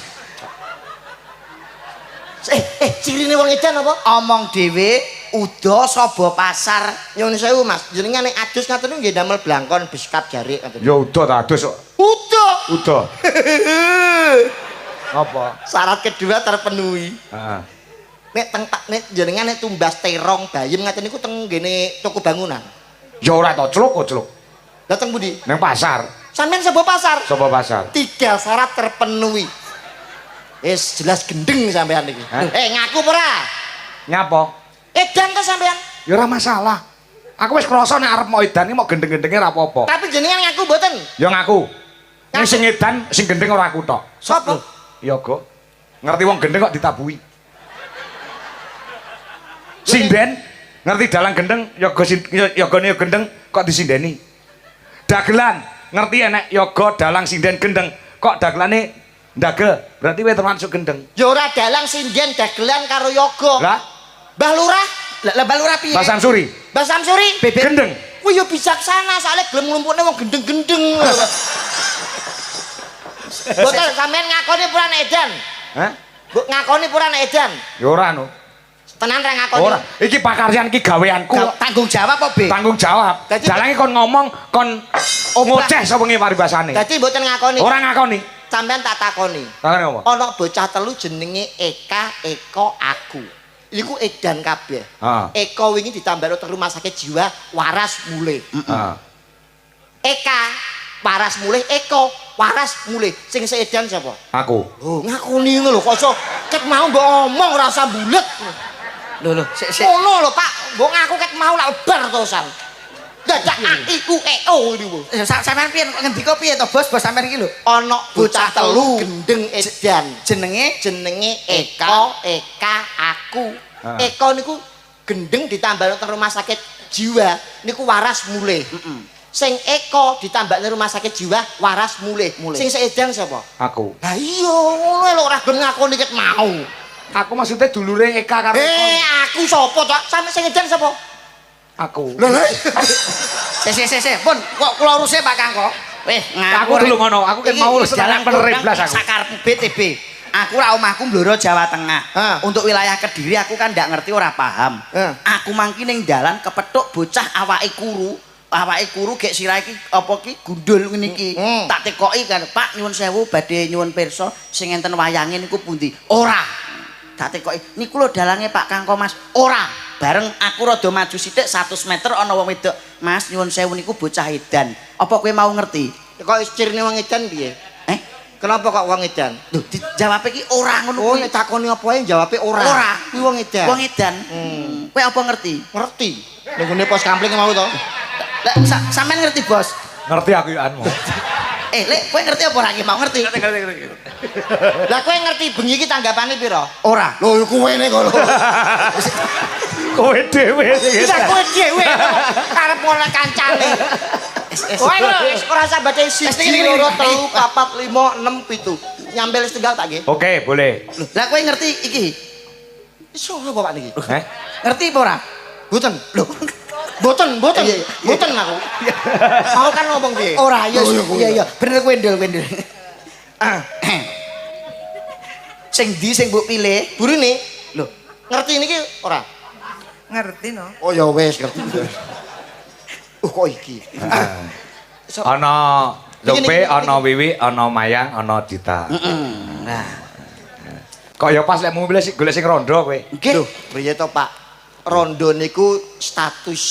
Cirine wong edan apa? Omong dhewe uda saba pasar. Nyuwun sewu Mas, jenengan nek adus ngaten niku nggih damel blangkon beskap jarik ngaten. Yo udah ta adus kok. Udah. Udah. Apa? Syarat kedua terpenuhi. Heeh. Nek jenengan nek tumbas terong bayem ngaten niku teng ngene toko bangunan. Ya ora to, celuk kok celuk. Dateng budi. Nang pasar. Sampeyan sebuah pasar. Sapa pasar? 3 syarat terpenuhi. Jelas gendeng sampean iki. Hah? Ngaku apa ora? Nyapa? Edan to sampean. Ya ora masalah. Aku wis krasa nek arep mau edan iki mau gendeng-gendenge ora apa-apa. Tapi jenengan ngaku mboten. Ya ngaku. Ning sing edan, sing gendeng ora aku tok. Sopo? Ya kok. Ngerti wong gendeng kok ditabui. Sinden, ngerti dalang gendeng, yogane gendeng kok disindeni. Dagelan, ngerti enek yoga dalang sinden gendeng, kok dagelane ndagel. Berarti kowe termasuk gendeng. Ya ora dalang sinden dagelan karo yoga. Lah, Mbah Lurah, Lah Mbak Lurah piye? Mbah Samsuri, Mbah Samsuri, gendeng. kuwi ya bijaksana soalnya gelem nglumpukne wong gendeng-gendeng. Boten sampean ngakoni pura nek edan. Hah? Mbok ngakoni pura nek edan. Ya ora no. Tenan ra ngakoni. Ora, iki pakaryan iki gaweanku. Tanggung jawab apa, Be? Tanggung jawab. Dadi- Dalange kon ngomong kon ngoceh sapa nge paribasane. Dadi mboten ngakoni. Ora ngakoni. Sampean tak takoni. Takone apa? Ana bocah telu jenenge Eka, Eko, aku. Iku edan kabeh. Ha. Eko wingi ditambah ke rumah sakit jiwa waras mulih. Ha. Eka waras mulih, Eko waras mulih. Sing seedan sapa? Aku. Oh, ngakoni ngono lho, kok iso ket mau mbok omong rasa bulet. Lho, sik. Ngono lho, Pak. Mbok ngaku ket mau lak bar terusan. Dadak a i u e o niku. Sampeyan piye ngendika piye to, Bos? Bos sampeyan iki lho. Ana bocah telu gendeng edan. Jenenge Eko, Eka, aku. Ah. Eko niku gendeng ditambah ke rumah sakit jiwa niku waras mulih. Sing Eko ditambah ke rumah sakit jiwa waras mulih. Sing seedan sapa? Aku. Lah iya ngono lho ora gelem ngakoni ket mau. Aku maksudnya dulure Eka karo Aku sapa to? Sampe sing edan sapa? aku. Sik. Pun kok kula uruse Pak Kangko. Weh, Aku dulu ngono, aku kan mau jalan penerip blas aku. Sakarepmu BTB. Aku ra omahku Blora Jawa Tengah. Ah. Untuk wilayah Kediri aku kan ndak ngerti ora paham. Aku mangki ning dalan kepethuk bocah awake kuru. Awake kuru gek sirah iki apa ki gundul ngene iki. Tak tekoki kan, Pak nyuwun sewu badhe nyuwun pirsa sing enten wayange niku pundi? Ora. Tak tekoki, niku lho dalange Pak Kangko Mas. Ora. Bareng aku rada maju sithik 100 meter ana wong wedok. Mas nyuwun sewu niku bocah edan. Apa kowe mau ngerti? Kok cirine wong edan piye? Kenapa kok wong edan? Lho, dijawab iki ora ngono Oh, kuwi. nek takoni apa ae jawabe ora. Ora. Kuwi wong edan. Wong edan. Kowe apa ngerti? Ngerti. Nenggone pos kampling mau to. Lah sampean ngerti, Bos? Ngerti aku yo anmu. Lek kowe ngerti apa ora iki mau ngerti? Lah kowe ngerti bengi iki tanggapane pira? Ora. Lho kowe ne kok. Kowe dhewe sing Bisa kowe dhewe karep ora kancane. Kowe wis ora sabate 1 2 3 4 5 6 7. Nyambel setengah tak nggih. Oke, boleh. Lah kowe ngerti iki? Iso apa Pak niki? Ngerti apa ora? Boten. Lho. Boten aku. Mau kan ngomong piye? Ora, ya iya. Bener kowe ndul. Sing ndi sing mbok pilih? Burine Lho, ngerti niki ora? ngerti no. Oh ya wis ngerti. Kok iki? Ana Lope, ana Wiwi, ana Mayang, ana Dita. Nah, Kok ya pas lek mau golek sing rondo kowe. nggih. Lho, priye to Pak? Rondo niku status.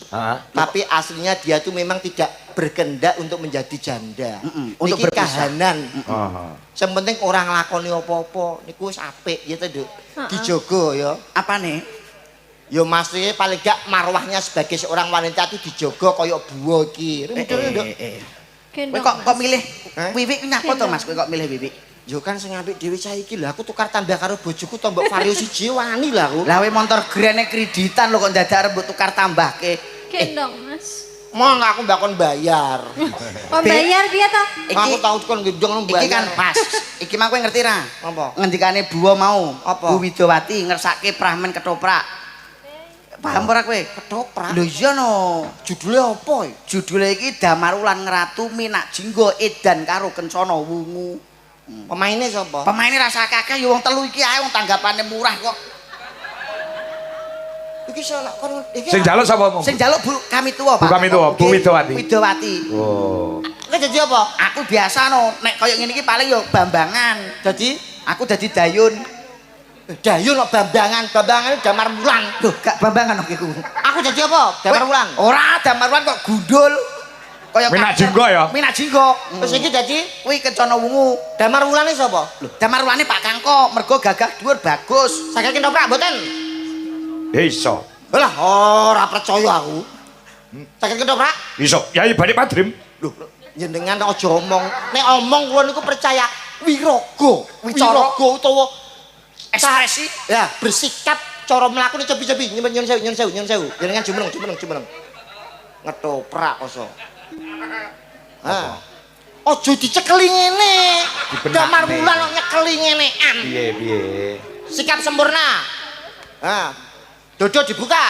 Heeh. Tapi aslinya dia tuh memang tidak berkehendak untuk menjadi janda. Untuk Niki berpisah. kahanan. Heeh. Yang penting orang nglakoni apa-apa niku wis apik ya to, Nduk. Dijogo ya. Apane? Ya maksudnya paling gak marwahnya sebagai seorang wanita itu dijogo kaya buah iki. Nduk. Kowe kok milih Wiwi ku nyapa to Mas? Kowe kok milih Wiwi? Yo kan sing apik dhewe saiki lho aku tukar tambah karo bojoku to mbok vario siji wani lah aku. Lah kowe motor grene kreditan lho kok dadak arep mbok tukar tambahke. Gendong, Mas. Mau aku mbakon bayar. Oh, bayar piye to? Aku tau kon gendong Iki bayar. kan pas. Iki mah kowe ngerti ra? Apa? Ngendikane Buwa mau, Apa? Bu Widowati ngersake pramen ketoprak. Paham ora kowe? Ketoprak. Lho iya no. Judule apa? Judule iki Damar Wulan Ngeratu Minak Jinggo Edan karo Kencana Wungu. Pemainnya sapa? Pemainnya rasa kakek ya wong telu iki ae wong tanggapane murah kok. Iki salah kon iki. Sing njaluk sapa mong? Sing njaluk Bu kami tuwa, Pak. Bu kami tuwa, Bu Widowati. Widowati. Oh. Kowe dadi apa? Aku biasa no, nek kaya ngene iki paling ya bambangan. Dadi Aku dadi dayun. Dayun kok bambangan, bambangan Damar Wulan. Loh, gak bambangan kok iku. Aku dadi apa? Damar Wulan. Ora, Damar Wulan kok gundul. Kaya Minak kacer. Jinggo ya? Minak Jinggo. Terus iki dadi Kuwi Kencana Wungu. Damar Wulane sapa? Loh, Damar Wulane Pak Kangko, mergo gagah dhuwur bagus. Saking ketoprak mboten? Iso. Lah ora percaya aku. Saking ketoprak? Iso. Yai balik Padrim. Lho, jenengan aja omong. Nek omong kula niku percaya wiraga. Wicara. Wiraga utawa Ekspresi. ya bersikap cara mlaku cepi-cepi nyuwun sewu. Jenengan jumeneng. Ngetoprak koso. Ojo dicekeli ngene. Damar Wulan kok nyekeli ngenean. Piye. Sikap sempurna. Dodo dibuka.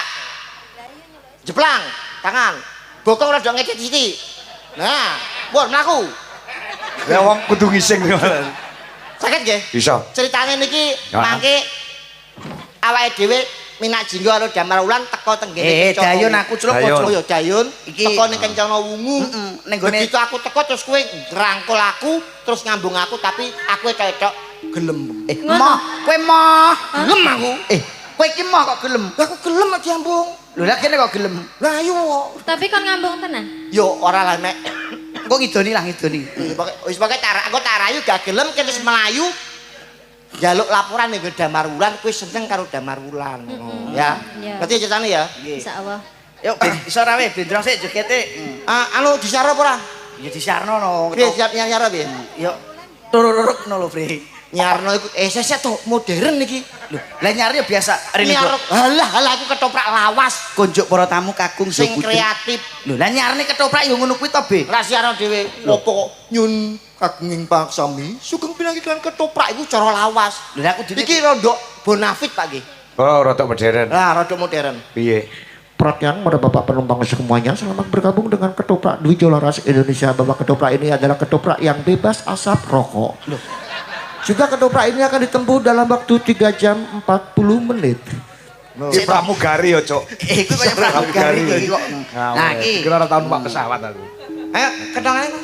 Jeplang tangan. Bokong rada ngecet sithik. Nah, pun mlaku. Ya wong kudu ngising. Sakit nggih? Iso. Ceritane niki Ya. mangke awake dhewe Minak Jinggo karo Damar Wulan teko teng kene Dayun aku celuk Dayun. pojok. Oh ya Dayun Iki- teko ning Kencana Wungu. Ning gone Begitu aku teko terus kowe ngrangkul aku terus ngambung aku tapi aku ketok gelem. moh, kowe moh. Gelem aku. Kowe iki moh kok gelem. Lah aku gelem nek diambung. Lho lah kene kok gelem. Lah ayo. Tapi kon ngambung tenan. Yo ora lah mek. Kok ngidoni lah ngidoni. Wis pokoke aku tarayu gak gelem terus melayu. Jaluk laporan ning Damar Wulan kowe seneng karo Damar Wulan. Ya. Iya. Berarti ceritane ya. Insyaallah. Yuk, iso ra we bendrong sik jogete. Anu disaro apa ora? Ya disarno no. Piye siap nyaro piye? Yuk. Tururuk no lho, Bre. Nyarno iku sesek to modern iki. Lho, lah nyari ya biasa rene Nyar kok. halah aku ketoprak lawas Konjuk para tamu kakung sing Putri. kreatif. Lho, lah nyarne ketoprak ya ngono kuwi to, Be. Lah siaran dhewe opo kok nyun kagunging Pak Sami sugeng pinanggih kan ketoprak iku cara lawas. Lho, aku dene Iki rondok bonafit Pak nggih. Oh, rada modern. Lah rada modern. Piye? perhatian pada Bapak penumpang semuanya. Selamat bergabung dengan Ketoprak Dwijo Laras Indonesia. Bapak ketoprak ini adalah ketoprak yang bebas asap rokok. Juga ketoprak ini akan ditempuh dalam waktu 3 jam 40 menit. Si pramugari yo, Cuk. Iku kaya pramugari iki kok. Nah, iki. Kira ora tau numpak pesawat aku. Ayo, ketongane.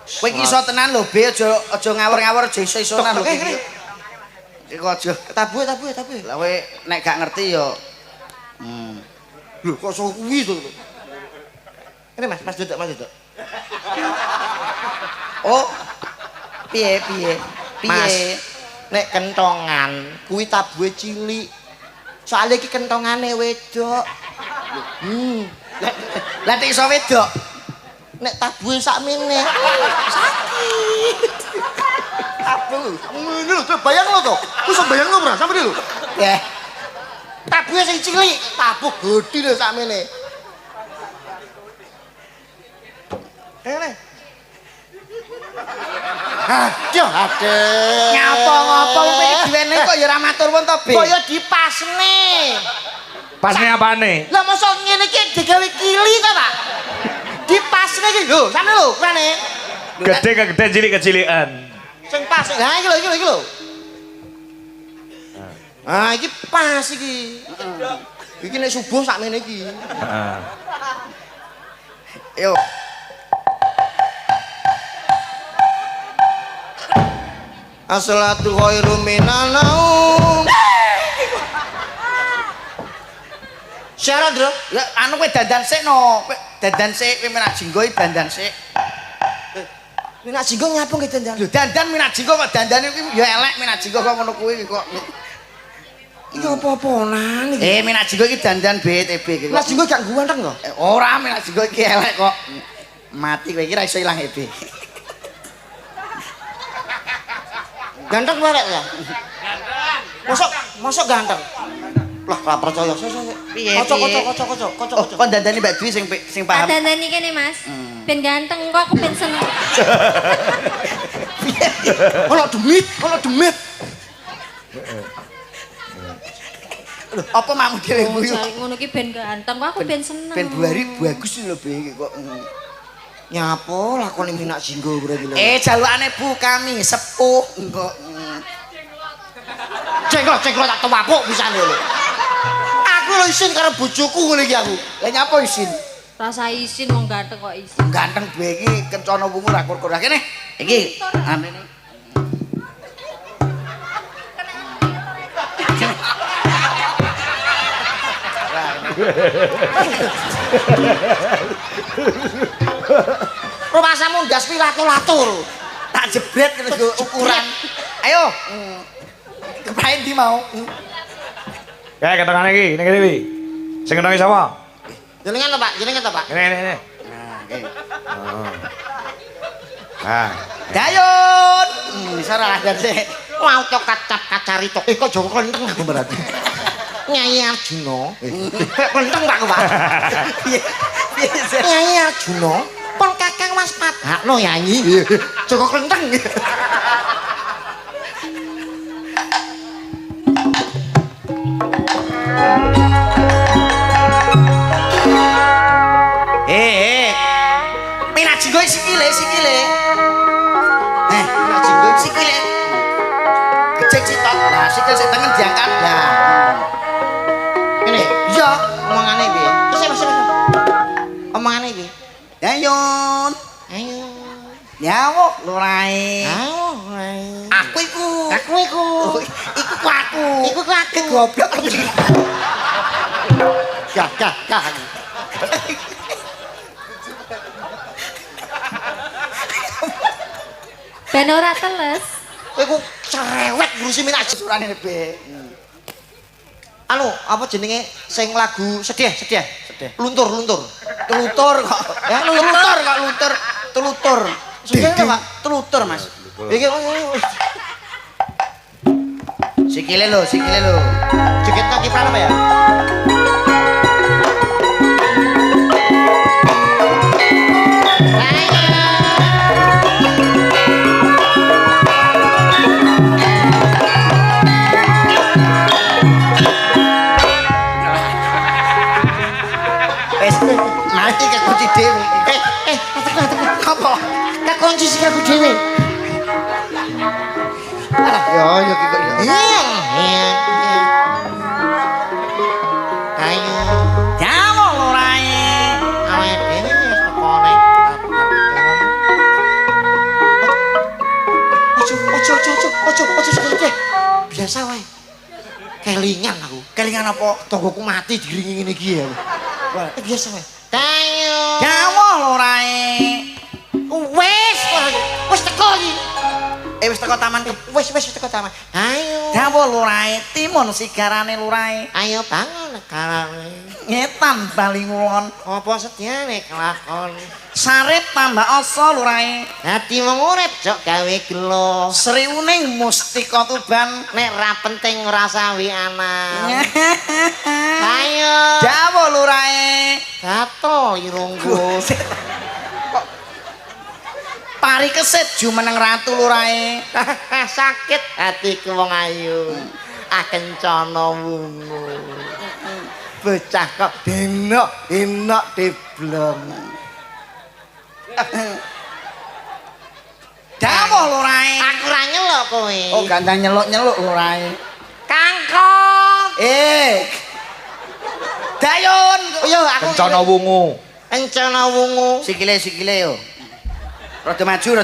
Kowe iki iso tenan lho, Be, aja ngawur-ngawur, aja iso-iso tenan lho. Iku aja Tabuhe. lah kowe nek gak ngerti ya Lho, kok iso kuwi to? Ini Mas Duduk. oh piye Mas, nek kentongan kuwi tabuhe cilik. Soale iki kentongane wedok. lah nek iso wedok Nek tabuhe sakmene. Sakit. Tabu. Ngene lho, coba bayang lo to. Ku iso bayang lo, Bro, sampe lho. ya Tabuhe sing cilik, tabuh gedhi lho sakmene. Ngene. Aduh. ngapa kowe iki diwene kok ya ora matur pun to, Be. Kaya dipasne. Pasne apane? Lah mosok ngene iki digawe kili ta, Pak? Dipasne iki lho, sampe lho, kurane. Gede ke gede, cilik ke cilikan. Sing pas. Lah iki lho. Ah, iki pas iki. Iki nek subuh sakmene iki. Heeh. Yo As-salatu khairum minan naum. Syarat, Bro. ya anu kowe dandan sik no. Kowe dandan sik, kowe menak jinggo dandan sik. Minak jinggo nyapa ki dandan? Lho dandan menak jinggo kok dandane kuwi ya elek menak jinggo kok ngono kuwi kok. Iki apa-apanan iki? Menak jinggo iki dandan BTB iki. Minak jinggo gak ganteng kok. Ora menak jinggo iki elek kok. Mati kowe iki ra iso ilang EB. Ganteng barek ya? Mosok ganteng. Lah, ora percaya. Piye? Kocok. Kok dandani Mbak Dwi sing paham. Dandani kene Mas. Ben ganteng kok aku ben seneng. Ono demit. Apa makmu dhewe guyu? Ngono ki ben ganteng kok aku ben seneng. Ben buari bagus lho Be iki kok. Nyapo lakone minak jinggo berarti lho. Jalukane Bu kami sepuh engko. Cengklok tak tuwapuk pisane lho. Aku lho isin karo bojoku ngene iki aku. Lah nyapa isin? Rasa isin wong ganteng kok isin. Ganteng Be iki kencana wungu ra kur-kur. Lah kene. Iki amene. Rumasamu ndas pilatur-latur. Tak jebret nggo ukuran. Ayo. Kepain di mau? Ya ketengane iki, ning kene iki. Sing kenongi sapa? Jenengan to, Pak? Ini. Nah, oke. Nah, Dayun. Salah dan sik. Mau cok kacari tok. Kok Joko kenteng aku berarti. Nyai Arjuna. Kenteng Pak, Pak. Nyai Arjuna. Pon Kakang Mas Padakno nyanyi. Joko kenteng. Minat jinggo sikile. Minak jinggo Sikile. Gejek sitok. Lah sikil sing tengen diangkat. Lah. Ini. Iya, omongane piye? Terus omongane piye? Dayun. Ayo. Nyawuk lurae. Ayo. Aku iku. Iku Iku ku aku. goblok. Gak. Ben ora teles. Kowe ku cerewet ngurusi minak Surane Be. Anu, apa jenenge sing lagu sedih. Luntur. Telutur kok. Ya, Telutur. Sudah Pak, telutur Mas. Iki Sikile lho. joget kaki pranam ya? Apa? Kekunci sik aku dhewe. Ya ki kok ya. Iya. Ayo. Jawa lurae. Awake dhewe wis tekone. Ojo sekali. Biasa wae. Kelingan aku. Kelingan apa? Tonggoku mati diringi ngene iki ya. Biasa wae. Ayo. Jawa lurae. Wis teko iki. Wis teko taman ki. Wis teko taman. Ayo. Jawa lurae, timun sigarane lurae. Ayo bangun negarane. Ngetan bali ngulon. Apa sediane kelakon. Sarip tambah asa lurae. Dadi wong urip jok gawe gelo. Sriwuning mustika tuban. Nek ra penting ngrasawi anak. Ayo. Jawa lurae. Gatel irungku. Pari kesit jumeneng ratu lurae. Sakit hatiku wong ayu. Akencana wungu. Bocah kok enak diblong. Jawa lurae. Aku ra nyeluk kowe. Oh, gandang nyeluk-nyeluk lurae. Kangkong. Dayun. Yo aku Kencana wungu. Encana wungu. Sikile yo. Rada maju.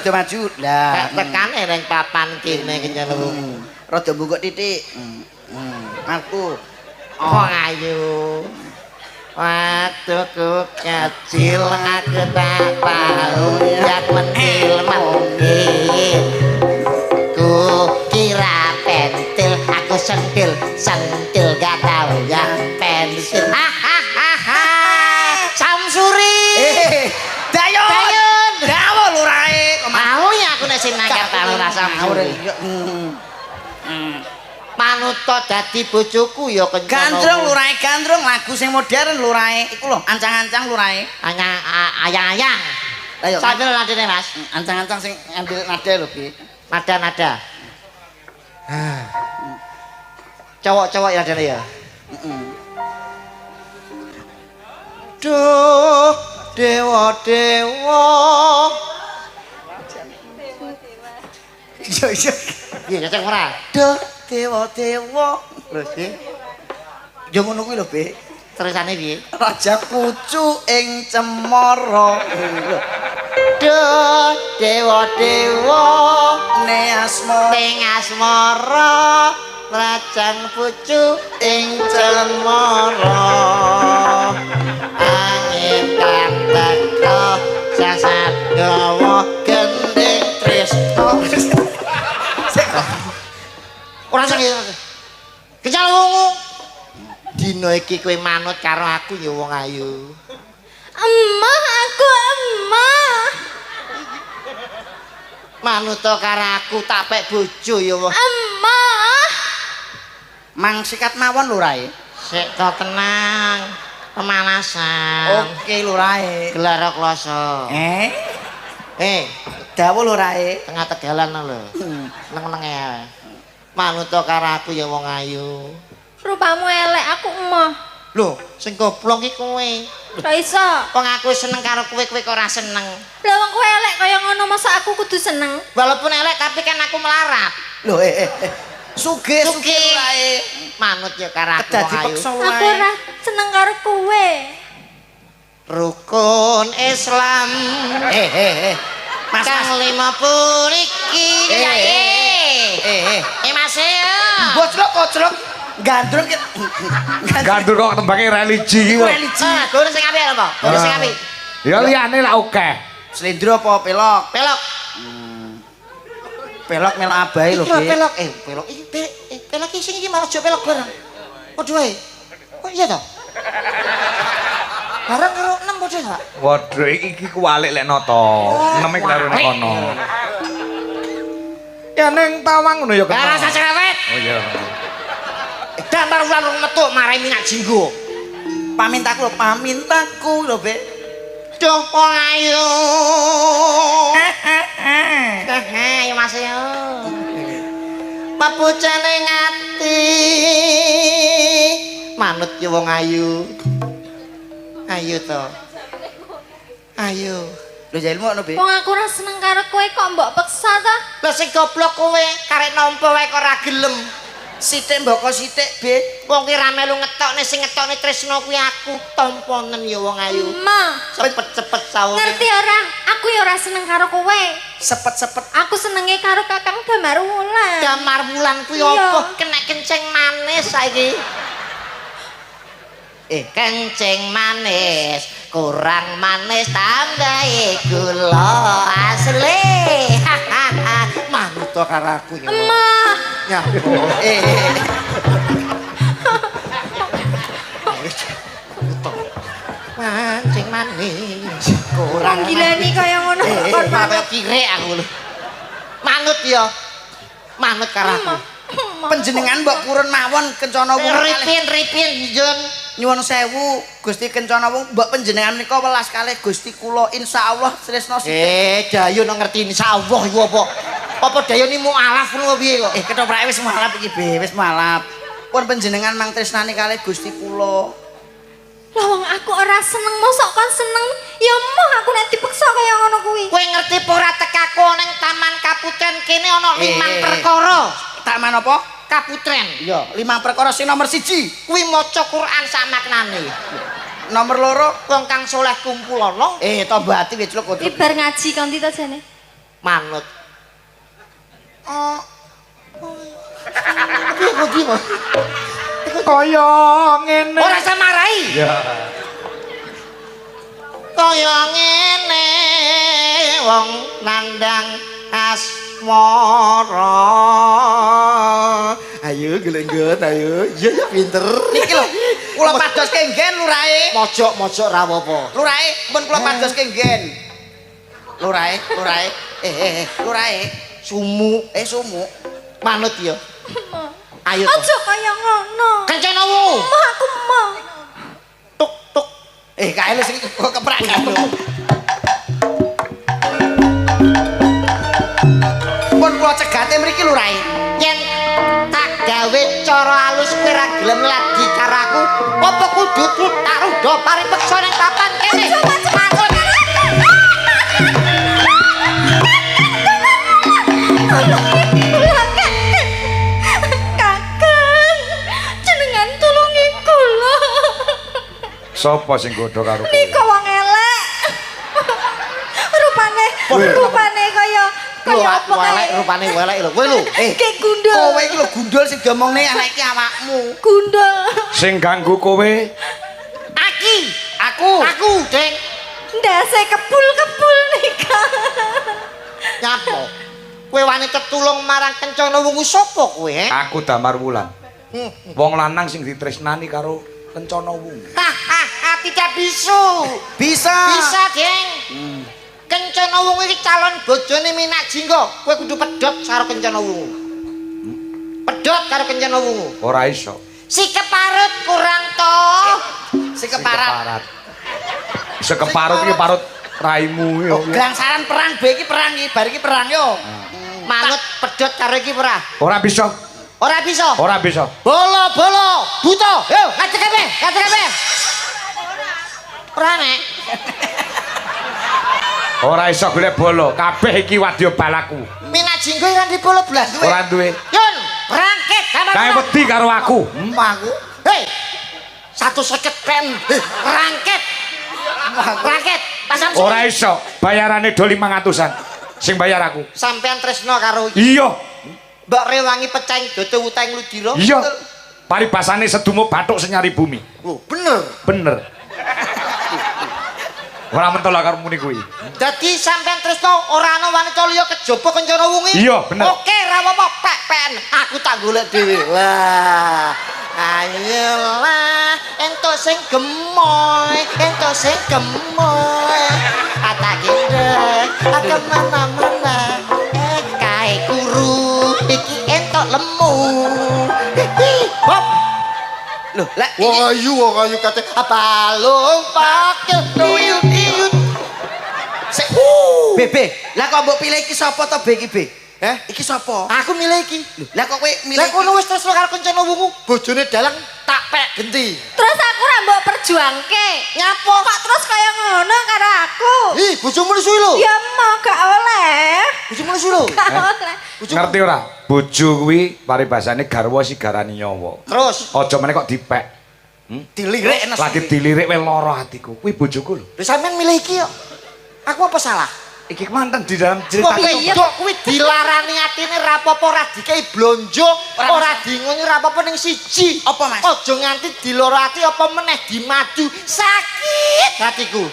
Lah, Tekane ning papan kene kencana wungu. rada bungkuk titik. Aku Oh ayu. Waktu ku kecil aku tak tahu jak mentil. Ku kira pentil, aku sentil gak tahu ya pensil. Hahaha. Samsuri. Dayun. Jawa lurae. Mau ya aku nek sing nangkep tahu rasa samsuri. Manuto dadi bojoku ya kencana. Gandrung lurae, gandrung lagu sing modern lurae. Iku lho, ancang-ancang lurae. Ayang-ayang. Ayo. Sambil nadine Mas. Ancang-ancang sing ambil nada lho, Bi. Nada-nada. Cowok-cowok ya nadane ya. Duh, dewa-dewa. Iya. Iya, cocok ora? Duh, dewa-dewa. Lho, Bi. Yo ngono kuwi lho, Bi. Terusane piye? Raja pucu ing cemara. Duh, dewa-dewa. Ne asma Ing asmara rajang pucu ing cemara. Angin kang teka sasat gawa gending tresno. Ora sakit. Kecal wungu. Dina iki kowe manut karo aku ya wong ayu. Emah aku emah. Manut karo aku tak pek bojo ya wong. Emah. mang sikat mawon lurae. Sik to tenang. Pemanasan. Oke lurae. Gelar kloso. Dawuh lurae. Tengah tegalan lho. Neng-neng ya. Manut karo aku ya wong ayu. Rupamu elek aku emah. Lho, sing goblok iki kowe. Ora iso. Wong aku seneng karo kowe kok ora seneng. Lah wong kowe elek kaya ngono masa aku kudu seneng. Walaupun elek tapi kan aku melarat. Lho Sugih lurae. Manut ya karo aku Dadi wong ayu. peksa Aku lurae. ora seneng karo kowe. Rukun Islam. Kang 50 iki. Mas ya. Boclok gandrung ki. Gandur kok tembake religi kok. Religi. Guru sing apik apa? Guru sing apik. Ya liyane lah akeh. Slendro apa pelok? Pelok. Pelok melok abahe lho, Bi. Pelok. Pelok iki pelok iki sing iki malah aja pelok bareng. Padha wae. Kok iya to? Bareng karo 6 padha ta? Waduh iki kuwalik lek nata. Neme karo nek kono. Ya ning tawang ngono ya Ora kena. usah cerewet. Oh iya. Damar ulang metu marai minyak jinggo. Pamintaku lho, Bi. Duh wong ayu. Ayo Mas yo. Papucane ngati. Manut yo wong ayu. Ayo to. Ayo. Lho ya ilmu ngono, Be. Wong aku ora seneng karo kowe kok mbok peksa ta? Lah sing goblok kowe karek nampa wae kok ora gelem. Sithik mboko sithik, Be. Wong ki ra melu ngetokne sing ngetokne tresno kuwi aku tomponen ya wong ayu. Ma, Cepet-cepet saune. ngerti ora? Aku ya ora seneng karo kowe. Sepet-sepet. Aku senenge karo Kakang Damar Wulan. Damar Wulan kuwi Iya. apa? Kena kencing manis saiki. Kencing manis, kurang manis tambahi gula asli. Manut to karo aku ya. Ma, Nyapo. Mancing manis, kurang gilani kaya ngono kok kaya kirek aku lho. Manut ya. Manut karo aku. Panjenengan mbok purun mawon kencana wong. Ripin Jun. Nyuwun sewu Gusti Kencana Wung, mbok panjenengan menika welas kalih Gusti kula insyaallah tresno sithik. Dayo nang ngerti insyaallah iku apa? Apa dayo ni mualaf ngono piye kok? Ketoprak wis malap iki, Be, wis malap. Pun panjenengan mang tresnani kalih Gusti kula. Lah wong aku ora seneng mosok kon seneng. Ya moh aku nek dipeksa kaya ngono kuwi. Kowe ngerti apa ora tekaku ning Taman Kaputren kene ana 5 perkara. Taman apa? Kaputren. Iya, 5 perkara sing nomor 1. Kuwi maca Quran sak maknane. Nomor 2, Wong kang soleh kumpul ana tombah ati wis celuk Iki bar ngaji kanthi ta jane. manut. Kaya ngene. Ora samarai. Ya. Kaya ngene wong nandang asmara. Ayo gelenggot ayo. Iya ya pinter. Niki lho, kula padoske nggen lurahe. Mojok-mojok ra apa-apa. Lurahe, mun kula padoske nggen. Lurahe. Lurahe. Sumu, Sumu. manut ya. Ayo to. Aja kaya ngono. Kencana wu. Mah aku mau. Tuk tuk. Kae lho sing keprak kae. Pun kula cegate mriki lurahe. Yen tak gawe cara alus kowe ra gelem lagi karo aku, apa kudu tak rudo paripeksa ning papan kene. Manut. Kakang, jenengan tulungi kula. Sopo sing godho karo kowe? Nika wong elek. Rupane kaya apa kae? Rupane welek lho. Kowe lho. Kayak gundul. Kowe iki lho gundul sing diomongne anak iki awakmu. Gundul. Sing ganggu kowe Aku, Deng. Ndase kepul-kepul nika. Nyapo? Kowe wani ketulung marang Kencana Wungu sapa kowe? aku Damar Wulan. Wong lanang sing ditresnani karo Kencana Wungu. Tidak bisu. Bisa. Bisa, Deng. Kencana Wungu iki calon bojone Minak Jingga. Kowe kudu pedhot karo Kencana Wungu. Pedhot karo Kencana Wungu. Ora iso. Si keparut kurang to. Si keparat. Sekeparut iki parut raimu yo. Glangsaran perang be iki perang iki, bar iki perang yo. Manut pedhot karo iki ora? Ora bisa. Ora bisa. Ora bisa. Bolo, buta. Yo, ngajak kabeh. Ora nek. Ora iso golek bolo. Kabeh iki wadya balaku. Minak Jingga ora di bolo blas. Ora duwe. Yun, rangket Kae wedi karo aku. Aku. Hei. 150 pen. Rangket. Pasang Ora iso. Bayarane do 500-an. Sing bayar aku. sampean tresno karo Iya. Mbak Rewangi pecahing dodo utang ludira. Iya. Paribasane sedumuk bathuk senyari bumi. Lho, bener. Bener. Ora mentol karo muni kuwi. Dadi sampean tresno ora ana wanita liya kejaba Kencana Wungu. Iya, bener. Oke, ra apa-apa, pek-pen. Aku tak golek dhewe. Wah. Ayolah, entuk sing gemoy. Atak gendeng, akan mana-mana. Kae kuru, iki entuk lemu. Hop. Loh, lek Wong ayu kate balung pakil tiut. sik Be. Lah kok mbok pilih iki sapa to Be iki Be? Iki sapa? Aku milih iki. Lah kok kowe milih Lah kono wis tresno karo Kencana Wungu, bojone dalang tak pek genti. Terus aku ra mbok perjuangke. Nyapa? Kok terus kaya ngono karo aku? Ih, bojomu nesu lho. Ya mau gak oleh. Bojomu nesu lho. Gak oleh. Ngerti ora? Bojo kuwi paribasane garwa sigarani nyawa. Terus Aja meneh kok dipek. dilirik enes. Lagi dilirik wae lara atiku. Kuwi bojoku lho. lho sampean milih iki yo. Aku apa salah? Iki manten di dalam cerita Kok wedok kuwi dilarani atine rapopo ora dikai blonjo, ora dingoni rapopo ning siji. Apa, Mas? Aja nganti diloro ati apa meneh dimadu. Sakit hatiku.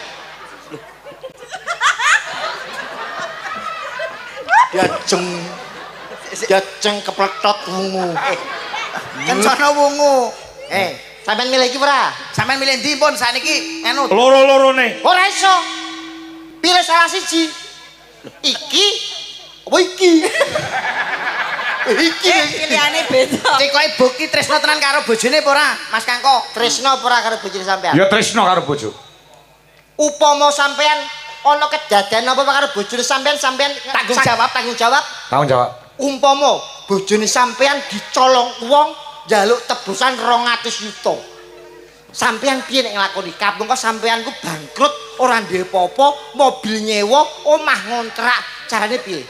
Jajeng kepletot wungu. Kencana wungu. Sampeyan milih iki ora? Sampeyan milih ndi pun sakniki anu. loro-lorone. Ora iso. Pilih salah siji. Iki apa iki? Iki Pilihane beda. Cikoke Boki tresno tenan karo bojone apa ora, Mas Kangko? tresno apa ora karo bojone sampean? Ya tresno karo bojo. Upama sampean ana kedadian apa karo bojone sampean Tanggung jawab. tanggung jawab. Tanggung jawab. Umpama bojone sampean dicolong wong njaluk tebusan 200 juta. Sampean piye nek nglakoni? Kapungka sampean ku bangkrut, ora duwe apa-apa, mobil nyewa, omah ngontrak. Carane piye?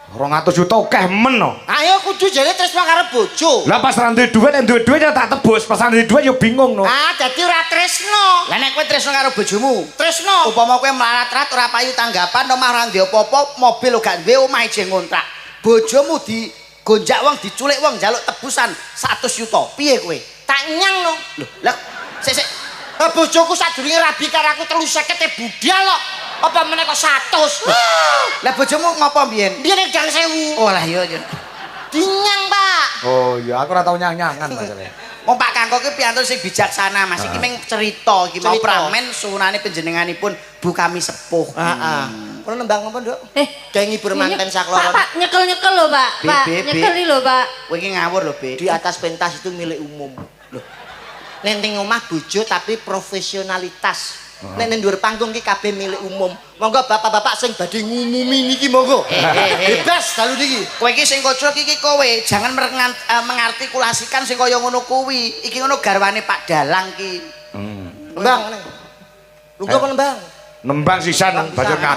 200 juta akeh men no. Ayo kudu jane tresno karo bojo. Lah pas ra duwe dhuwit, nek duwe dhuwit ya tak tebus. Pas ra duwe dhuwit ya bingung no. Ah, dadi ora tresno. Lah nek kowe tresno karo bojomu, Tresno. upama kowe melarat-rat ora payu tanggapan omah ora duwe apa-apa, mobil lo gak duwe, omah ije ngontrak. Bojomu digonjak wong, diculik wong, njaluk tebusan 100 juta. Piye kowe? Tak nyang no. Lho, lah sik Bojoku sadurunge rabi karo aku 350 budal kok. Apa meneh kok 100. lah bojomu ngopo mbiyen? Dia nek jang 1000. Oh lah iya. Dinyang, Pak. Oh iya, aku ora tau nyang-nyangan masalahnya. Wong Pak Kangko ki piantun sing bijaksana, Mas. Iki mung cerita, iki mau Cerita. pramen sunane panjenenganipun Bu Kami sepuh. Heeh. Kono nembang apa, Nduk? Eh, Gawe ngibur manten sakloron. Pak, nyekel-nyekel lho, Pak. Be, Pak, be, be. nyekeli lho, Pak. Kowe iki ngawur lho, Be. Di atas pentas itu milik umum. Loh. Nenteng omah bojo tapi profesionalitas. Nek nang dhuwur panggung ki kabeh milik umum. Monggo bapak-bapak sing badhe ngumumi niki monggo. Bebas dalu niki. Kowe iki sing kocok iki kowe, jangan mengartikulasikan sing kaya ngono kuwi. Iki ngono garwane Pak Dalang ki. Nembang ngene. Lungguh apa nembang? Nembang sisan Nembang banjur pisan.